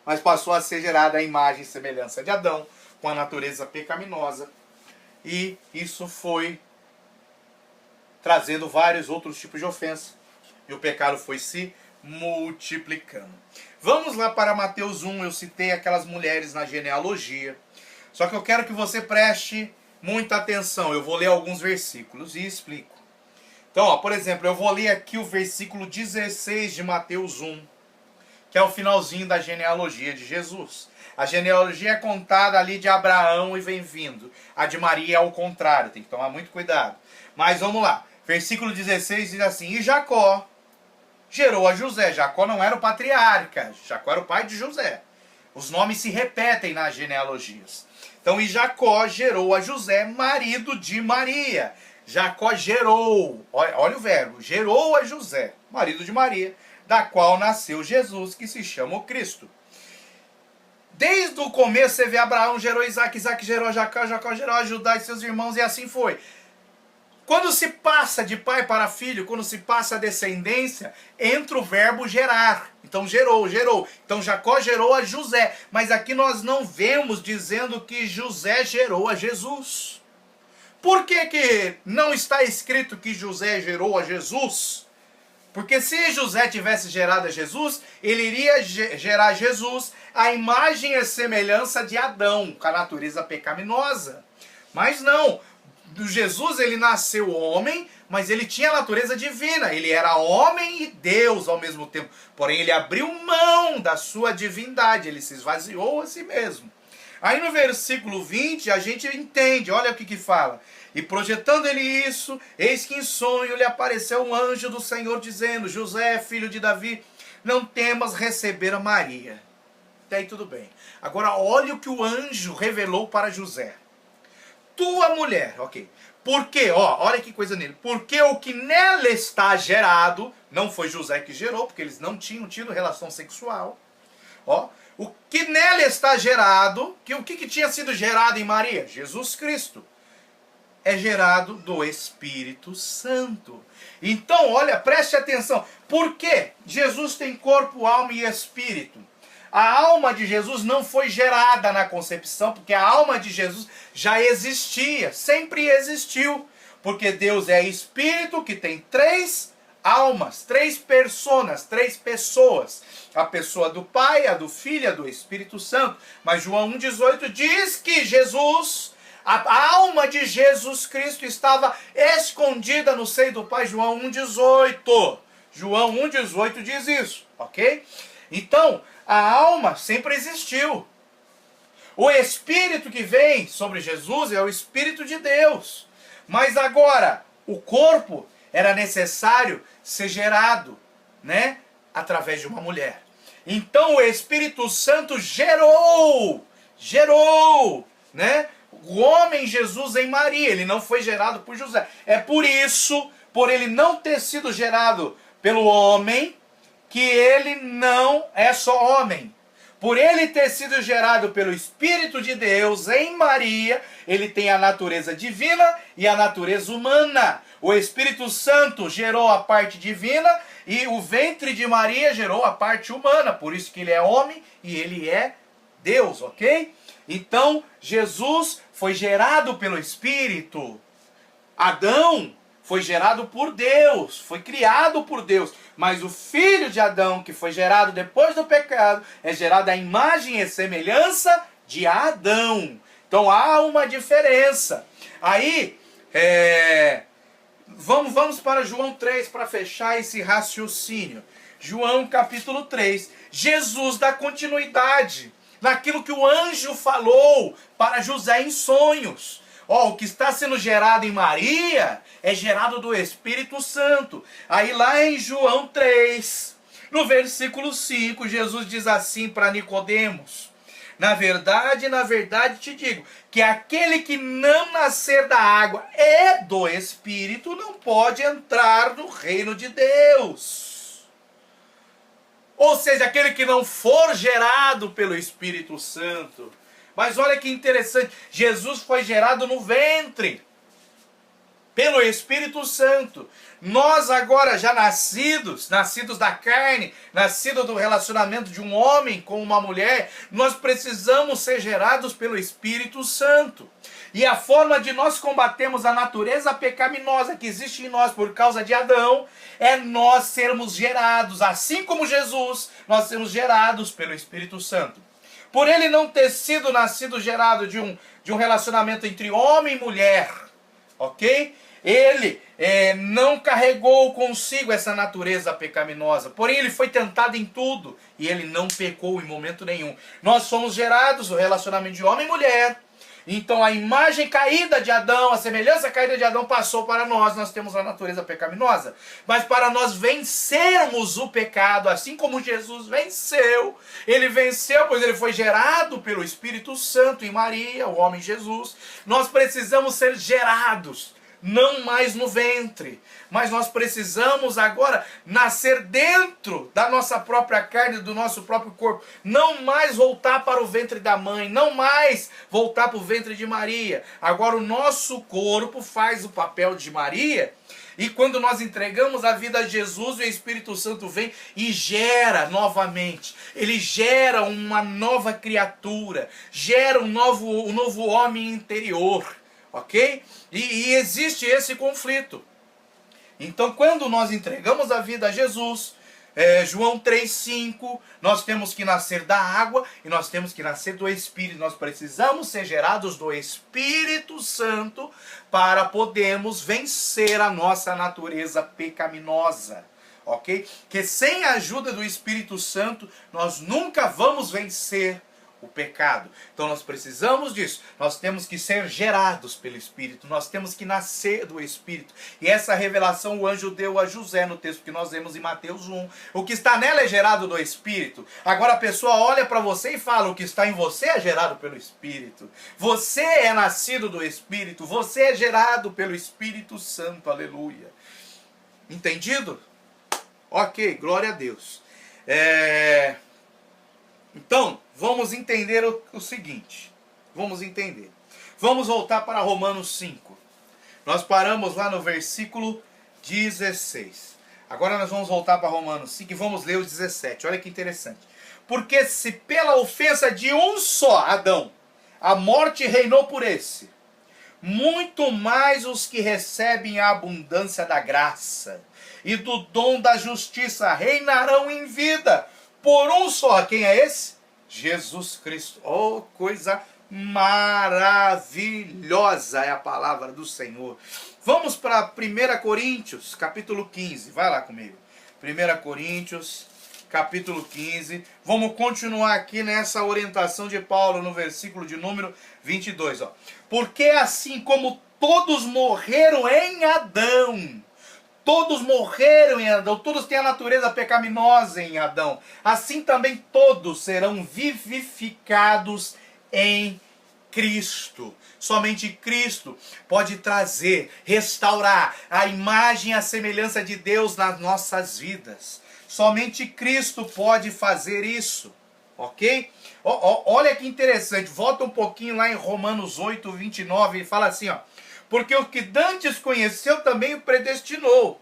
mas passou a ser gerada à imagem e semelhança de Adão, com a natureza pecaminosa. E isso foi trazendo vários outros tipos de ofensa. E o pecado foi se multiplicando. Vamos lá para Mateus 1, eu citei aquelas mulheres na genealogia. Só que eu quero que você preste muita atenção. Eu vou ler alguns versículos e explico. Então, ó, por exemplo, eu vou ler aqui o versículo 16 de Mateus 1, que é o finalzinho da genealogia de Jesus. A genealogia é contada ali de Abraão e vem vindo. A de Maria é ao contrário, tem que tomar muito cuidado. Mas vamos lá. Versículo 16 diz assim: E Jacó gerou a José. Jacó não era o patriarca, Jacó era o pai de José. Os nomes se repetem nas genealogias. Então, e Jacó gerou a José, marido de Maria. Jacó gerou, olha o verbo, gerou a José, marido de Maria, da qual nasceu Jesus, que se chama o Cristo. Desde o começo você vê Abraão gerou Isaac, Isaac gerou Jacó, Jacó gerou a Judá e seus irmãos, e assim foi. Quando se passa de pai para filho, quando se passa a descendência, entra o verbo gerar. Então gerou. Então Jacó gerou a José. Mas aqui nós não vemos dizendo que José gerou a Jesus. Por que não está escrito que José gerou a Jesus? Porque se José tivesse gerado a Jesus, ele iria gerar Jesus à imagem e semelhança de Adão, com a natureza pecaminosa. Mas não. Jesus, ele nasceu homem, mas ele tinha a natureza divina. Ele era homem e Deus ao mesmo tempo. Porém, ele abriu mão da sua divindade. Ele se esvaziou a si mesmo. Aí no versículo 20, a gente entende. Olha o que fala. E projetando ele isso, eis que em sonho lhe apareceu um anjo do Senhor, dizendo: José, filho de Davi, não temas receber a Maria. Até aí tudo bem. Agora olha o que o anjo revelou para José. Tua mulher, ok. Porque, ó, olha que coisa nele. Porque o que nela está gerado, não foi José que gerou, porque eles não tinham tido relação sexual. Ó, o que nela está gerado, o que tinha sido gerado em Maria? Jesus Cristo. É gerado do Espírito Santo. Então, olha, preste atenção. Por quê? Jesus tem corpo, alma e espírito. A alma de Jesus não foi gerada na concepção, porque a alma de Jesus já existia, sempre existiu. Porque Deus é espírito que tem três almas, três personas, três pessoas. A pessoa do Pai, a do Filho e a do Espírito Santo. Mas João 1,18 diz que Jesus, a alma de Jesus Cristo estava escondida no seio do Pai. João 1,18. João 1,18 diz isso, ok? Então, a alma sempre existiu. O Espírito que vem sobre Jesus é o Espírito de Deus. Mas agora, o corpo era necessário ser gerado, né? Através de uma mulher. Então o Espírito Santo gerou, né? O homem Jesus em Maria. Ele não foi gerado por José. É por isso, por ele não ter sido gerado pelo homem, que ele não é só homem. Por ele ter sido gerado pelo Espírito de Deus em Maria, ele tem a natureza divina e a natureza humana. O Espírito Santo gerou a parte divina e o ventre de Maria gerou a parte humana. Por isso que ele é homem e ele é Deus, ok? Então, Jesus foi gerado pelo Espírito. Adão foi gerado por Deus, foi criado por Deus. Mas o filho de Adão, que foi gerado depois do pecado, é gerado à imagem e semelhança de Adão. Então há uma diferença. Aí, vamos para João 3 para fechar esse raciocínio. João capítulo 3. Jesus dá continuidade naquilo que o anjo falou para José em sonhos. Ó, o que está sendo gerado em Maria é gerado do Espírito Santo. Aí lá em João 3, no versículo 5, Jesus diz assim para Nicodemos: na verdade te digo, que aquele que não nascer da água e do Espírito não pode entrar no reino de Deus. Ou seja, aquele que não for gerado pelo Espírito Santo. Mas olha que interessante, Jesus foi gerado no ventre. pelo Espírito Santo. Nós agora já nascidos da carne, nascidos do relacionamento de um homem com uma mulher, nós precisamos ser gerados pelo Espírito Santo. E a forma de nós combatermos a natureza pecaminosa que existe em nós por causa de Adão, é nós sermos gerados, assim como Jesus, nós sermos gerados pelo Espírito Santo. Por ele não ter sido gerado de um relacionamento entre homem e mulher, ok? Ele não carregou consigo essa natureza pecaminosa, porém ele foi tentado em tudo e ele não pecou em momento nenhum. Nós somos gerados no relacionamento de homem e mulher. Então a imagem caída de Adão, a semelhança caída de Adão passou para nós. Nós temos a natureza pecaminosa. Mas para nós vencermos o pecado, assim como Jesus venceu, ele venceu, pois ele foi gerado pelo Espírito Santo em Maria, o homem Jesus. Nós precisamos ser gerados, não mais no ventre, mas nós precisamos agora nascer dentro da nossa própria carne, do nosso próprio corpo, não mais voltar para o ventre da mãe, não mais voltar para o ventre de Maria. Agora o nosso corpo faz o papel de Maria, e quando nós entregamos a vida a Jesus, o Espírito Santo vem e gera novamente. Ele gera uma nova criatura, gera um novo homem interior. Ok? E existe esse conflito. Então, quando nós entregamos a vida a Jesus, João 3,5, nós temos que nascer da água e nós temos que nascer do Espírito. Nós precisamos ser gerados do Espírito Santo para podermos vencer a nossa natureza pecaminosa. Ok? Que sem a ajuda do Espírito Santo, nós nunca vamos vencer o pecado. Então nós precisamos disso. Nós temos que ser gerados pelo Espírito. Nós temos que nascer do Espírito. E essa revelação o anjo deu a José no texto que nós vemos em Mateus 1. O que está nela é gerado do Espírito. Agora a pessoa olha para você e fala: o que está em você é gerado pelo Espírito. Você é nascido do Espírito. Você é gerado pelo Espírito Santo. Aleluia. Entendido? Ok, glória a Deus. Então, vamos entender o seguinte. Vamos entender. Vamos voltar para Romanos 5. Nós paramos lá no versículo 16. Agora nós vamos voltar para Romanos 5 e vamos ler o 17. Olha que interessante. Porque se pela ofensa de um só, Adão, a morte reinou por esse, muito mais os que recebem a abundância da graça e do dom da justiça reinarão em vida por um só. Quem é esse? Jesus Cristo. Oh, coisa maravilhosa é a palavra do Senhor. Vamos para 1 Coríntios, capítulo 15. Vai lá comigo. 1 Coríntios, capítulo 15. Vamos continuar aqui nessa orientação de Paulo no versículo de número 22. Ó. Porque assim como todos morreram em Adão, todos morreram em Adão, todos têm a natureza pecaminosa em Adão, assim também todos serão vivificados em Cristo. Somente Cristo pode trazer, restaurar a imagem e a semelhança de Deus nas nossas vidas. Somente Cristo pode fazer isso, ok? Olha que interessante, volta um pouquinho lá em Romanos 8, 29, ele fala assim, ó: porque o que dantes conheceu também o predestinou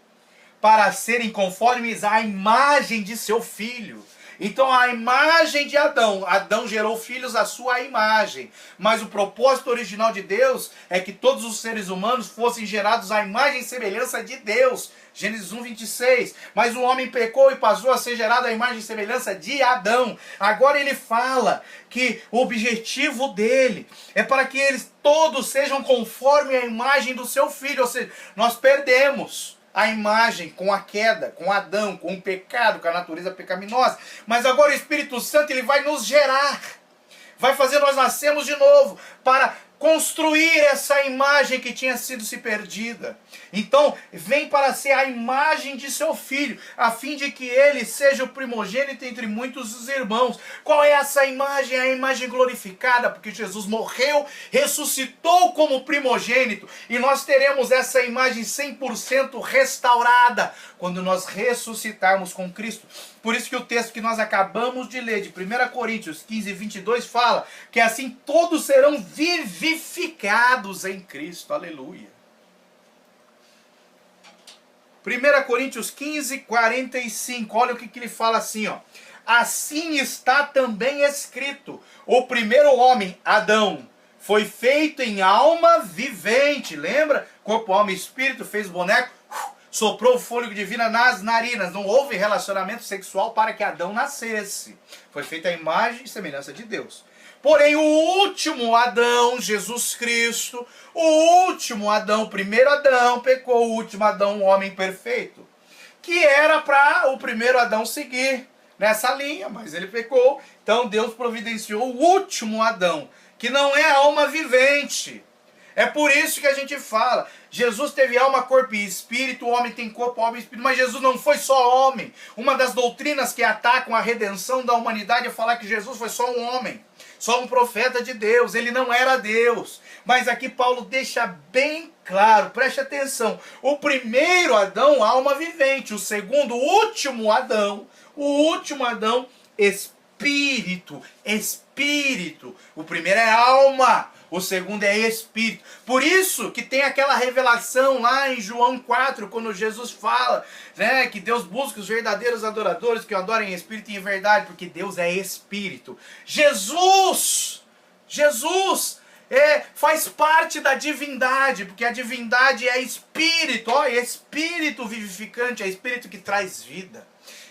para serem conformes à imagem de seu filho. Então a imagem de Adão, Adão gerou filhos à sua imagem, mas o propósito original de Deus é que todos os seres humanos fossem gerados à imagem e semelhança de Deus. Gênesis 1, 26. Mas o homem pecou e passou a ser gerado à imagem e semelhança de Adão. Agora ele fala que o objetivo dele é para que eles todos sejam conforme à imagem do seu filho. Ou seja, nós perdemos a imagem com a queda, com Adão, com o pecado, com a natureza pecaminosa. Mas agora o Espírito Santo ele vai nos gerar, vai fazer nós nascermos de novo, para construir essa imagem que tinha sido se perdida. Então, vem para ser a imagem de seu filho, a fim de que ele seja o primogênito entre muitos irmãos. Qual é essa imagem? A imagem glorificada, porque Jesus morreu, ressuscitou como primogênito, e nós teremos essa imagem 100% restaurada quando nós ressuscitarmos com Cristo. Por isso que o texto que nós acabamos de ler, de 1 Coríntios 15, 22, fala que assim todos serão vivificados em Cristo. Aleluia. 1 Coríntios 15, 45. Olha o que ele fala assim, ó. Assim está também escrito: o primeiro homem, Adão, foi feito em alma vivente. Lembra? Corpo, alma e espírito, fez boneco, soprou o fôlego divino nas narinas. Não houve relacionamento sexual para que Adão nascesse. Foi feita a imagem e semelhança de Deus. Porém, o último Adão, Jesus Cristo, o último Adão, o primeiro Adão pecou, o último Adão, o homem perfeito, que era para o primeiro Adão seguir nessa linha, mas ele pecou. Então Deus providenciou o último Adão, que não é alma vivente. É por isso que a gente fala, Jesus teve alma, corpo e espírito, o homem tem corpo, alma e espírito, mas Jesus não foi só homem. Uma das doutrinas que atacam a redenção da humanidade é falar que Jesus foi só um homem, só um profeta de Deus, ele não era Deus. Mas aqui Paulo deixa bem claro, preste atenção, o primeiro Adão, alma vivente, o segundo, o último Adão, espírito, espírito. O primeiro é alma, o segundo é espírito. Por isso que tem aquela revelação lá em João 4, quando Jesus fala, né, que Deus busca os verdadeiros adoradores que o adorem em espírito e em verdade, porque Deus é espírito. Jesus faz parte da divindade, porque a divindade é espírito, ó, é espírito vivificante, é espírito que traz vida.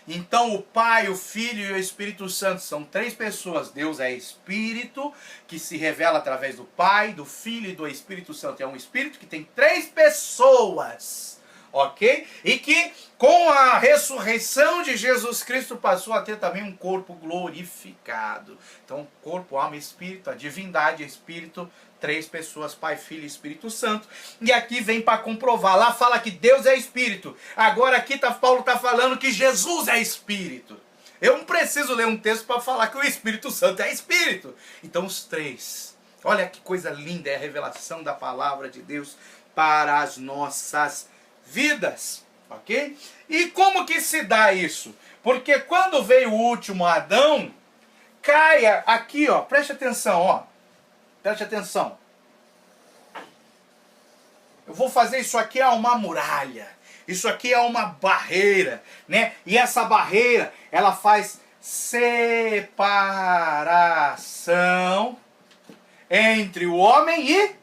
Então o Pai, o Filho e o Espírito Santo são três pessoas. Deus é Espírito, que se revela através do Pai, do Filho e do Espírito Santo. É um Espírito que tem três pessoas, ok? E que com a ressurreição de Jesus Cristo passou a ter também um corpo glorificado. Então corpo, alma e Espírito, a divindade, Espírito, três pessoas, Pai, Filho e Espírito Santo. E aqui vem para comprovar. Lá fala que Deus é Espírito. Agora aqui Paulo está falando que Jesus é Espírito. Eu não preciso ler um texto para falar que o Espírito Santo é Espírito. Então os três. Olha que coisa linda é a revelação da palavra de Deus para as nossas vidas. Ok? E como que se dá isso? Porque quando veio o último Adão, caia aqui, ó, preste atenção, ó. Preste atenção. Eu vou fazer isso aqui a uma muralha. Isso aqui é uma barreira, né? E essa barreira, ela faz separação entre o homem e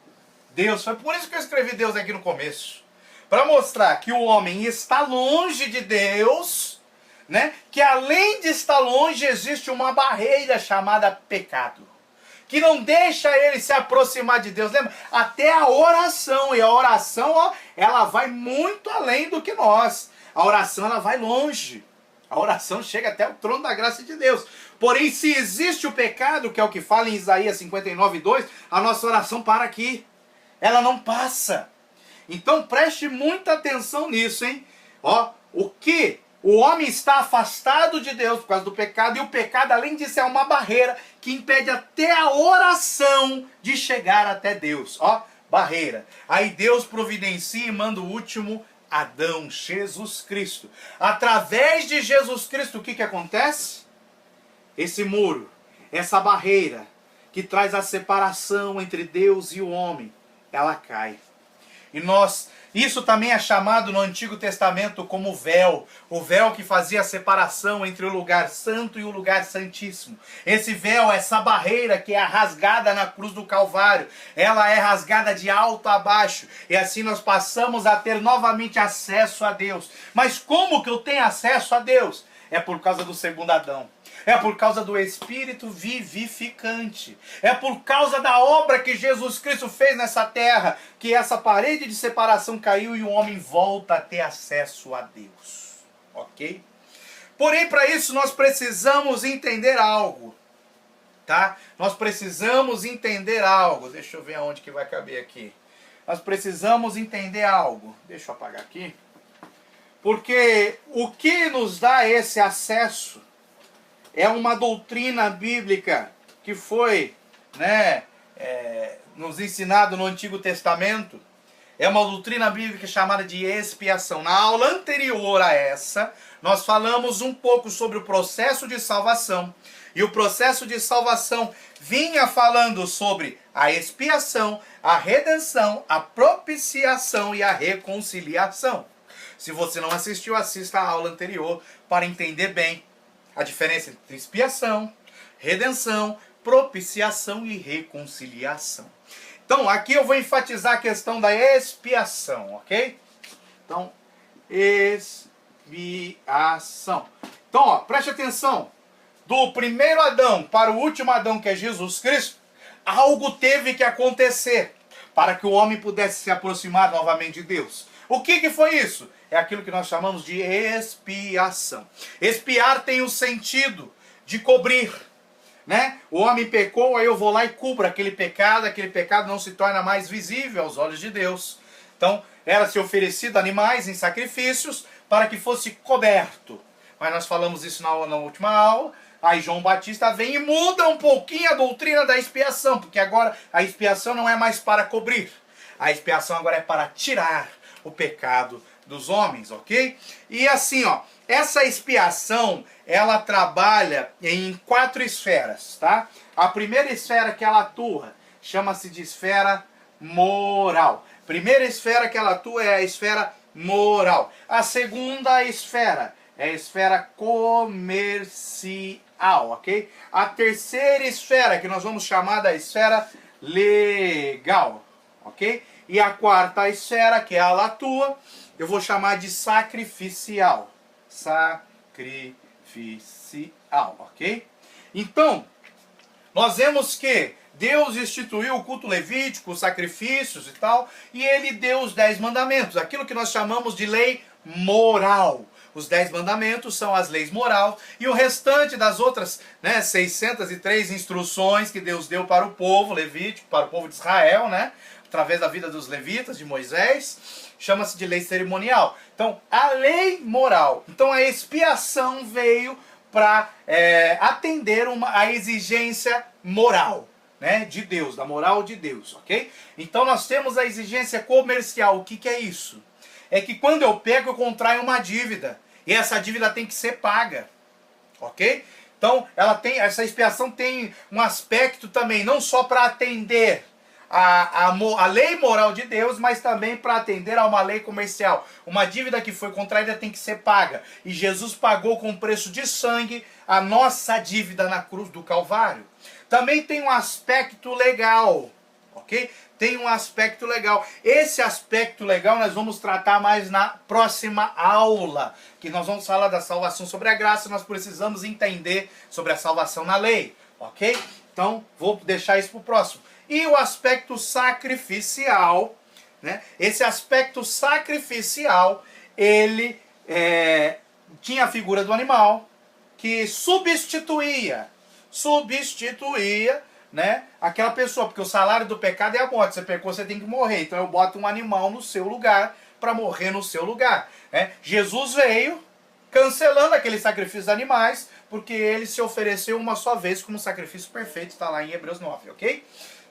Deus. Foi por isso que eu escrevi Deus aqui no começo. Para mostrar que o homem está longe de Deus, né? Que além de estar longe, existe uma barreira chamada pecado, que não deixa ele se aproximar de Deus. Lembra? Até a oração. E a oração, ó, ela vai muito além do que nós. A oração, ela vai longe. A oração chega até o trono da graça de Deus. Porém, se existe o pecado, que é o que fala em Isaías 59:2, a nossa oração para aqui. Ela não passa. Então preste muita atenção nisso, hein? Ó, o que o homem está afastado de Deus por causa do pecado, e o pecado, além disso, é uma barreira que impede até a oração de chegar até Deus. Ó, barreira. Aí Deus providencia e manda o último Adão, Jesus Cristo. Através de Jesus Cristo, o que acontece? Esse muro, essa barreira que traz a separação entre Deus e o homem, ela cai. E isso também é chamado no Antigo Testamento como véu. O véu que fazia a separação entre o lugar santo e o lugar santíssimo. Esse véu, essa barreira que é rasgada na cruz do Calvário, ela é rasgada de alto a baixo. E assim nós passamos a ter novamente acesso a Deus. Mas como que eu tenho acesso a Deus? É por causa do segundo Adão. É por causa do Espírito vivificante. É por causa da obra que Jesus Cristo fez nessa terra, que essa parede de separação caiu e o homem volta a ter acesso a Deus. Ok? Porém, para isso nós precisamos entender algo. Tá? Nós precisamos entender algo. Deixa eu ver aonde que vai caber aqui. Nós precisamos entender algo. Deixa eu apagar aqui. Porque o que nos dá esse acesso é uma doutrina bíblica que foi, né, nos ensinado no Antigo Testamento. É uma doutrina bíblica chamada de expiação. Na aula anterior a essa, nós falamos um pouco sobre o processo de salvação. E o processo de salvação vinha falando sobre a expiação, a redenção, a propiciação e a reconciliação. Se você não assistiu, assista a aula anterior para entender bem a diferença entre expiação, redenção, propiciação e reconciliação. Então, aqui eu vou enfatizar a questão da expiação, ok? Então, expiação. Então, ó, preste atenção. Do primeiro Adão para o último Adão, que é Jesus Cristo, algo teve que acontecer para que o homem pudesse se aproximar novamente de Deus. O que foi isso? É aquilo que nós chamamos de expiação. Expiar tem o sentido de cobrir, né? O homem pecou, aí eu vou lá e cubro aquele pecado não se torna mais visível aos olhos de Deus. Então, era-se oferecido animais em sacrifícios para que fosse coberto. Mas nós falamos isso na última aula. Aí João Batista vem e muda um pouquinho a doutrina da expiação, porque agora a expiação não é mais para cobrir. A expiação agora é para tirar o pecado dos homens, ok? E assim, ó, essa expiação, ela trabalha em 4 esferas, tá? A primeira esfera que ela atua chama-se de esfera moral. Primeira esfera que ela atua é a esfera moral. A segunda esfera é a esfera comercial, ok? A terceira esfera, que nós vamos chamar da esfera legal, ok? E a quarta esfera, que ela atua, eu vou chamar de sacrificial. Sacrificial, ok? Então, nós vemos que Deus instituiu o culto levítico, os sacrifícios e tal, e ele deu os 10 mandamentos, aquilo que nós chamamos de lei moral. Os 10 mandamentos são as leis morais, e o restante das outras 603 instruções que Deus deu para o povo levítico, para o povo de Israel, né, através da vida dos levitas, de Moisés, chama-se de lei cerimonial. Então, a lei moral. Então, a expiação veio para atender a exigência moral, né, de Deus, da moral de Deus, ok? Então, nós temos a exigência comercial. O que é isso? É que quando eu pego, eu contraio uma dívida. E essa dívida tem que ser paga. Ok? Então, essa expiação tem um aspecto também, não só para atender a lei moral de Deus, mas também para atender a uma lei comercial. Uma dívida que foi contraída tem que ser paga. E Jesus pagou com preço de sangue a nossa dívida na cruz do Calvário. Também tem um aspecto legal. Ok? Tem um aspecto legal. Esse aspecto legal nós vamos tratar mais na próxima aula, que nós vamos falar da salvação sobre a graça, nós precisamos entender sobre a salvação na lei, ok? Então, vou deixar isso para o próximo. E o aspecto sacrificial, né? Esse aspecto sacrificial, ele tinha a figura do animal, que substituía, né, aquela pessoa, porque o salário do pecado é a morte. Você pecou, você tem que morrer. Então eu boto um animal no seu lugar para morrer no seu lugar, né? Jesus veio cancelando aquele sacrifício de animais, porque ele se ofereceu uma só vez como sacrifício perfeito, está lá em Hebreus 9, ok?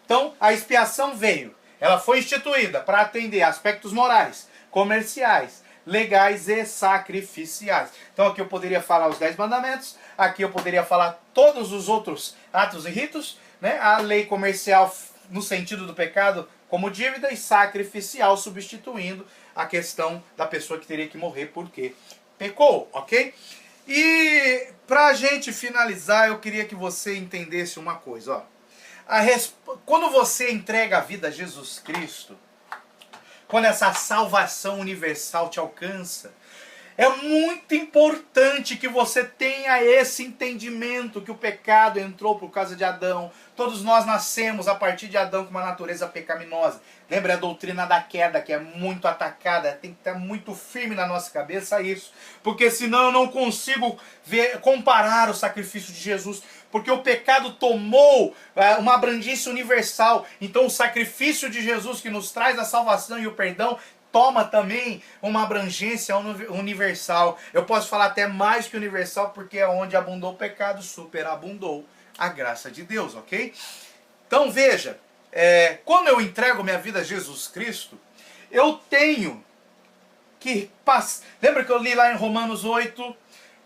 Então a expiação veio, ela foi instituída para atender aspectos morais, comerciais, legais e sacrificiais. Então aqui eu poderia falar os 10 mandamentos, aqui eu poderia falar todos os outros atos e ritos, né? A lei comercial no sentido do pecado como dívida e sacrificial substituindo a questão da pessoa que teria que morrer porque pecou, ok? E para a gente finalizar, eu queria que você entendesse uma coisa, ó. Quando você entrega a vida a Jesus Cristo, quando essa salvação universal te alcança, é muito importante que você tenha esse entendimento que o pecado entrou por causa de Adão. Todos nós nascemos a partir de Adão com uma natureza pecaminosa. Lembra a doutrina da queda, que é muito atacada, tem que estar muito firme na nossa cabeça isso. Porque senão eu não consigo comparar o sacrifício de Jesus. Porque o pecado tomou uma abrangência universal. Então o sacrifício de Jesus que nos traz a salvação e o perdão toma também uma abrangência universal. Eu posso falar até mais que universal, porque é onde abundou o pecado, superabundou a graça de Deus, ok? Então veja, quando eu entrego minha vida a Jesus Cristo, eu tenho que passar. Lembra que eu li lá em Romanos 8,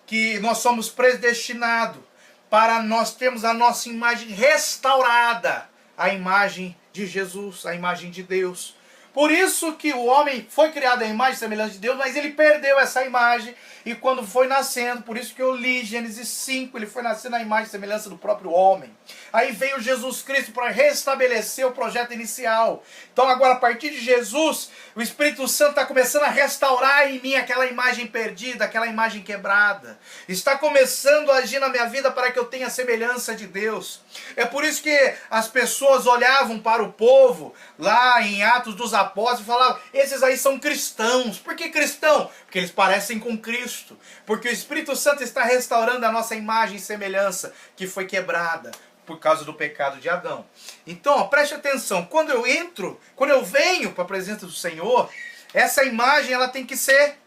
que nós somos predestinados para nós termos a nossa imagem restaurada, a imagem de Jesus, a imagem de Deus. Por isso que o homem foi criado à imagem e semelhança de Deus, mas ele perdeu essa imagem. E quando foi nascendo, por isso que eu li Gênesis 5, ele foi nascendo à imagem e semelhança do próprio homem. Aí veio Jesus Cristo para restabelecer o projeto inicial. Então agora, a partir de Jesus, o Espírito Santo está começando a restaurar em mim aquela imagem perdida, aquela imagem quebrada. Está começando a agir na minha vida para que eu tenha a semelhança de Deus. É por isso que as pessoas olhavam para o povo, lá em Atos dos Apóstolos, e falavam, esses aí são cristãos. Por que cristão? Porque eles parecem com Cristo. Porque o Espírito Santo está restaurando a nossa imagem e semelhança que foi quebrada por causa do pecado de Adão. Então, ó, preste atenção, quando eu venho para a presença do Senhor, essa imagem ela tem que ser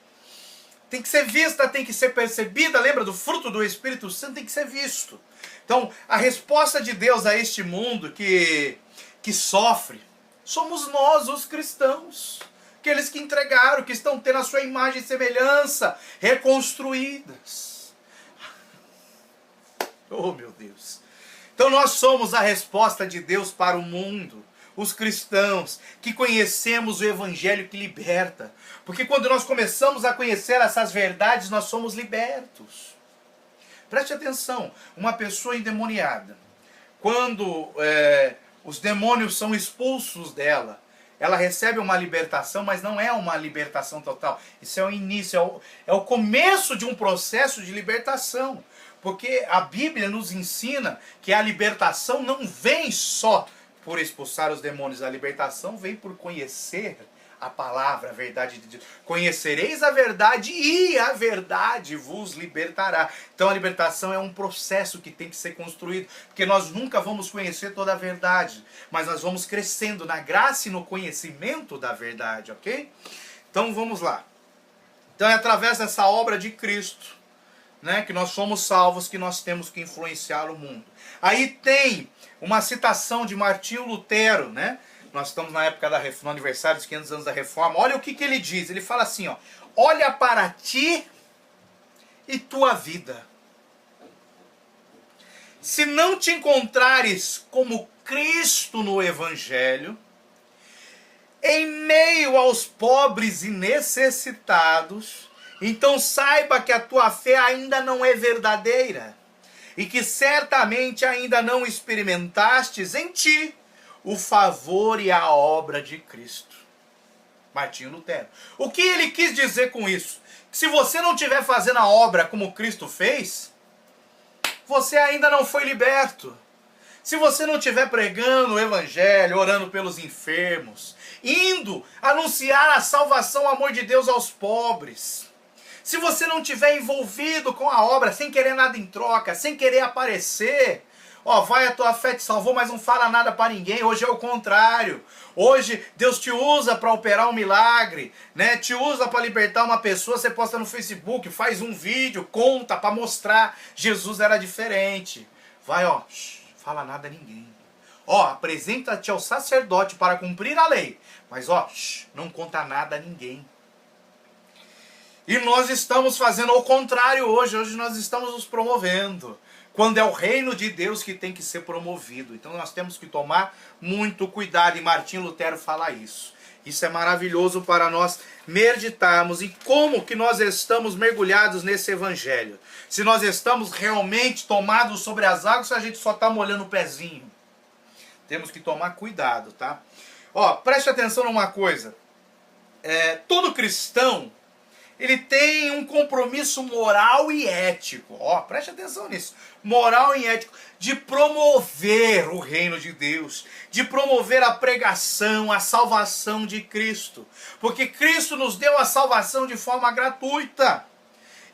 vista, tem que ser percebida. Lembra do fruto do Espírito Santo? Tem que ser visto. Então, a resposta de Deus a este mundo que sofre, somos nós, os cristãos. Aqueles que entregaram, que estão tendo a sua imagem e semelhança reconstruídas. Oh, meu Deus. Então nós somos a resposta de Deus para o mundo. Os cristãos que conhecemos o Evangelho que liberta. Porque quando nós começamos a conhecer essas verdades, nós somos libertos. Preste atenção, uma pessoa endemoniada, quando os demônios são expulsos dela, ela recebe uma libertação, mas não é uma libertação total. Isso é o início, é o começo de um processo de libertação. Porque a Bíblia nos ensina que a libertação não vem só por expulsar os demônios. A libertação vem por conhecer a palavra, a verdade de Deus. Conhecereis a verdade e a verdade vos libertará. Então a libertação é um processo que tem que ser construído, porque nós nunca vamos conhecer toda a verdade, mas nós vamos crescendo na graça e no conhecimento da verdade, ok? Então vamos lá. Então é através dessa obra de Cristo, né, que nós somos salvos, que nós temos que influenciar o mundo. Aí tem uma citação de Martinho Lutero, né? Nós estamos na época no aniversário dos 500 anos da Reforma. Olha o que ele diz. Ele fala assim, ó: olha para ti e tua vida. Se não te encontrares como Cristo no Evangelho, em meio aos pobres e necessitados, então saiba que a tua fé ainda não é verdadeira e que certamente ainda não experimentastes em ti o favor e a obra de Cristo. Martinho Lutero. O que ele quis dizer com isso? Que se você não estiver fazendo a obra como Cristo fez, você ainda não foi liberto. Se você não estiver pregando o Evangelho, orando pelos enfermos, indo anunciar a salvação, o amor de Deus aos pobres, se você não estiver envolvido com a obra, sem querer nada em troca, sem querer aparecer, ó, vai, a tua fé te salvou, mas não fala nada para ninguém. Hoje é o contrário. Hoje Deus te usa para operar um milagre, né? Te usa para libertar uma pessoa. Você posta no Facebook, faz um vídeo, conta para mostrar Jesus era diferente. Vai, ó, fala nada a ninguém. Ó, apresenta-te ao sacerdote para cumprir a lei, mas ó, não conta nada a ninguém. E nós estamos fazendo o contrário hoje. Hoje nós estamos nos promovendo, quando é o reino de Deus que tem que ser promovido. Então nós temos que tomar muito cuidado. E Martinho Lutero fala isso. Isso é maravilhoso para nós meditarmos em como que nós estamos mergulhados nesse Evangelho. Se nós estamos realmente tomados sobre as águas, se a gente só está molhando o pezinho. Temos que tomar cuidado, tá? Ó, preste atenção numa coisa. Todo cristão, ele tem um compromisso moral e ético. Ó, preste atenção nisso. Moral e ético. De promover o reino de Deus. De promover a pregação, a salvação de Cristo. Porque Cristo nos deu a salvação de forma gratuita.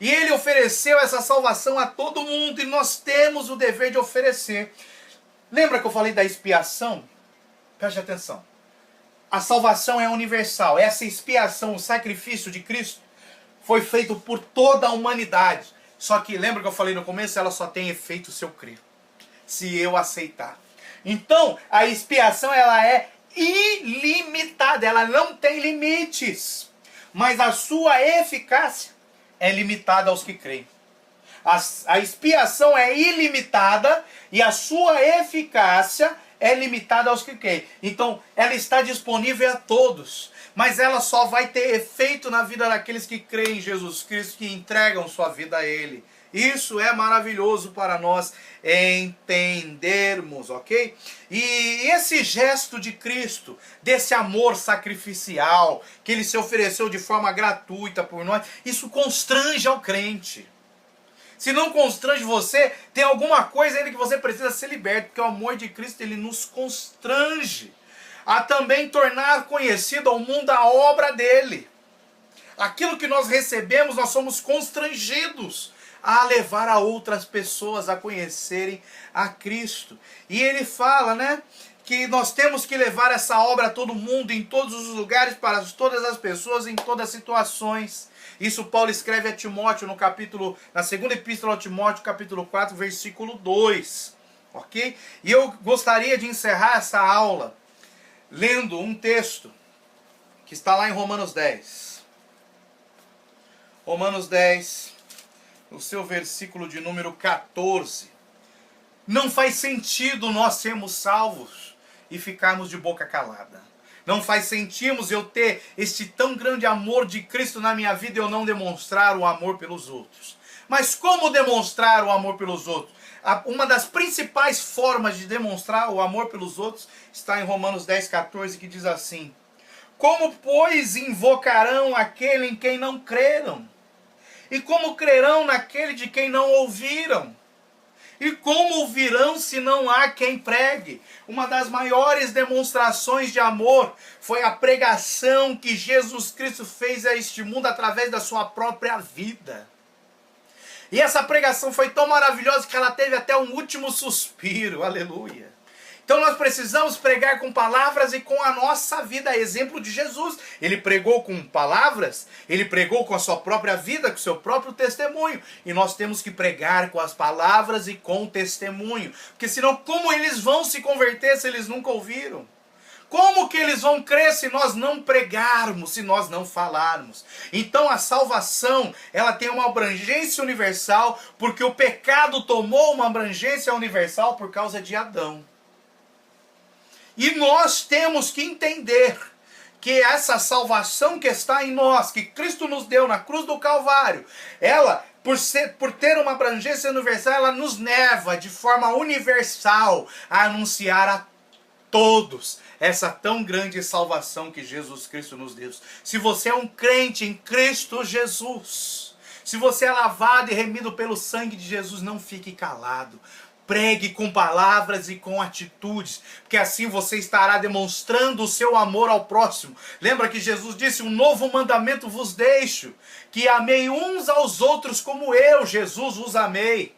E Ele ofereceu essa salvação a todo mundo. E nós temos o dever de oferecer. Lembra que eu falei da expiação? Preste atenção. A salvação é universal. Essa expiação, o sacrifício de Cristo, foi feito por toda a humanidade. Só que, lembra que eu falei no começo? Ela só tem efeito se eu crer. Se eu aceitar. Então, a expiação, ela é ilimitada. Ela não tem limites. Mas a sua eficácia é limitada aos que creem. A expiação é ilimitada e a sua eficácia é limitada aos que creem. Então, ela está disponível a todos, mas ela só vai ter efeito na vida daqueles que creem em Jesus Cristo, que entregam sua vida a Ele. Isso é maravilhoso para nós entendermos, ok? E esse gesto de Cristo, desse amor sacrificial, que Ele se ofereceu de forma gratuita por nós, isso constrange ao crente. Se não constrange você, tem alguma coisa ainda que você precisa ser liberto, porque o amor de Cristo, ele nos constrange a também tornar conhecido ao mundo a obra dele. Aquilo que nós recebemos, nós somos constrangidos a levar a outras pessoas a conhecerem a Cristo. E ele fala, né, que nós temos que levar essa obra a todo mundo, em todos os lugares, para todas as pessoas, em todas as situações. Isso Paulo escreve a Timóteo na segunda epístola a Timóteo, capítulo 4, versículo 2. Ok? E eu gostaria de encerrar essa aula lendo um texto que está lá em Romanos 10. Romanos 10, no seu versículo de número 14. Não faz sentido nós sermos salvos e ficarmos de boca calada. Não faz sentido eu ter este tão grande amor de Cristo na minha vida e eu não demonstrar o amor pelos outros. Mas como demonstrar o amor pelos outros? Uma das principais formas de demonstrar o amor pelos outros está em Romanos 10, 14, que diz assim: como, pois, invocarão aquele em quem não creram? E como crerão naquele de quem não ouviram? E como ouvirão se não há quem pregue? Uma das maiores demonstrações de amor foi a pregação que Jesus Cristo fez a este mundo através da sua própria vida. E essa pregação foi tão maravilhosa que ela teve até um último suspiro. Aleluia. Então nós precisamos pregar com palavras e com a nossa vida, exemplo de Jesus. Ele pregou com palavras, ele pregou com a sua própria vida, com o seu próprio testemunho. E nós temos que pregar com as palavras e com o testemunho. Porque senão como eles vão se converter se eles nunca ouviram? Como que eles vão crer se nós não pregarmos, se nós não falarmos? Então a salvação, ela tem uma abrangência universal, porque o pecado tomou uma abrangência universal por causa de Adão. E nós temos que entender que essa salvação que está em nós, que Cristo nos deu na cruz do Calvário, ela, por ter uma abrangência universal, ela nos leva de forma universal a anunciar a todos essa tão grande salvação que Jesus Cristo nos deu. Se você é um crente em Cristo Jesus, se você é lavado e remido pelo sangue de Jesus, não fique calado. Pregue com palavras e com atitudes, porque assim você estará demonstrando o seu amor ao próximo. Lembra que Jesus disse: um novo mandamento vos deixo, que amei uns aos outros como eu, Jesus, vos amei.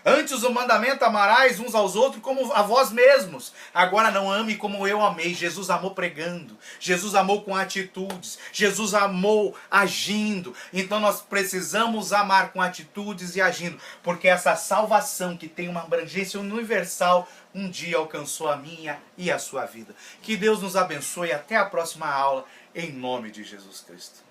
Antes o mandamento: amarás uns aos outros como a vós mesmos. Agora não ame como eu amei. Jesus amou pregando. Jesus amou com atitudes. Jesus amou agindo. Então nós precisamos amar com atitudes e agindo. Porque essa salvação que tem uma abrangência universal um dia alcançou a minha e a sua vida. Que Deus nos abençoe. Até a próxima aula. Em nome de Jesus Cristo.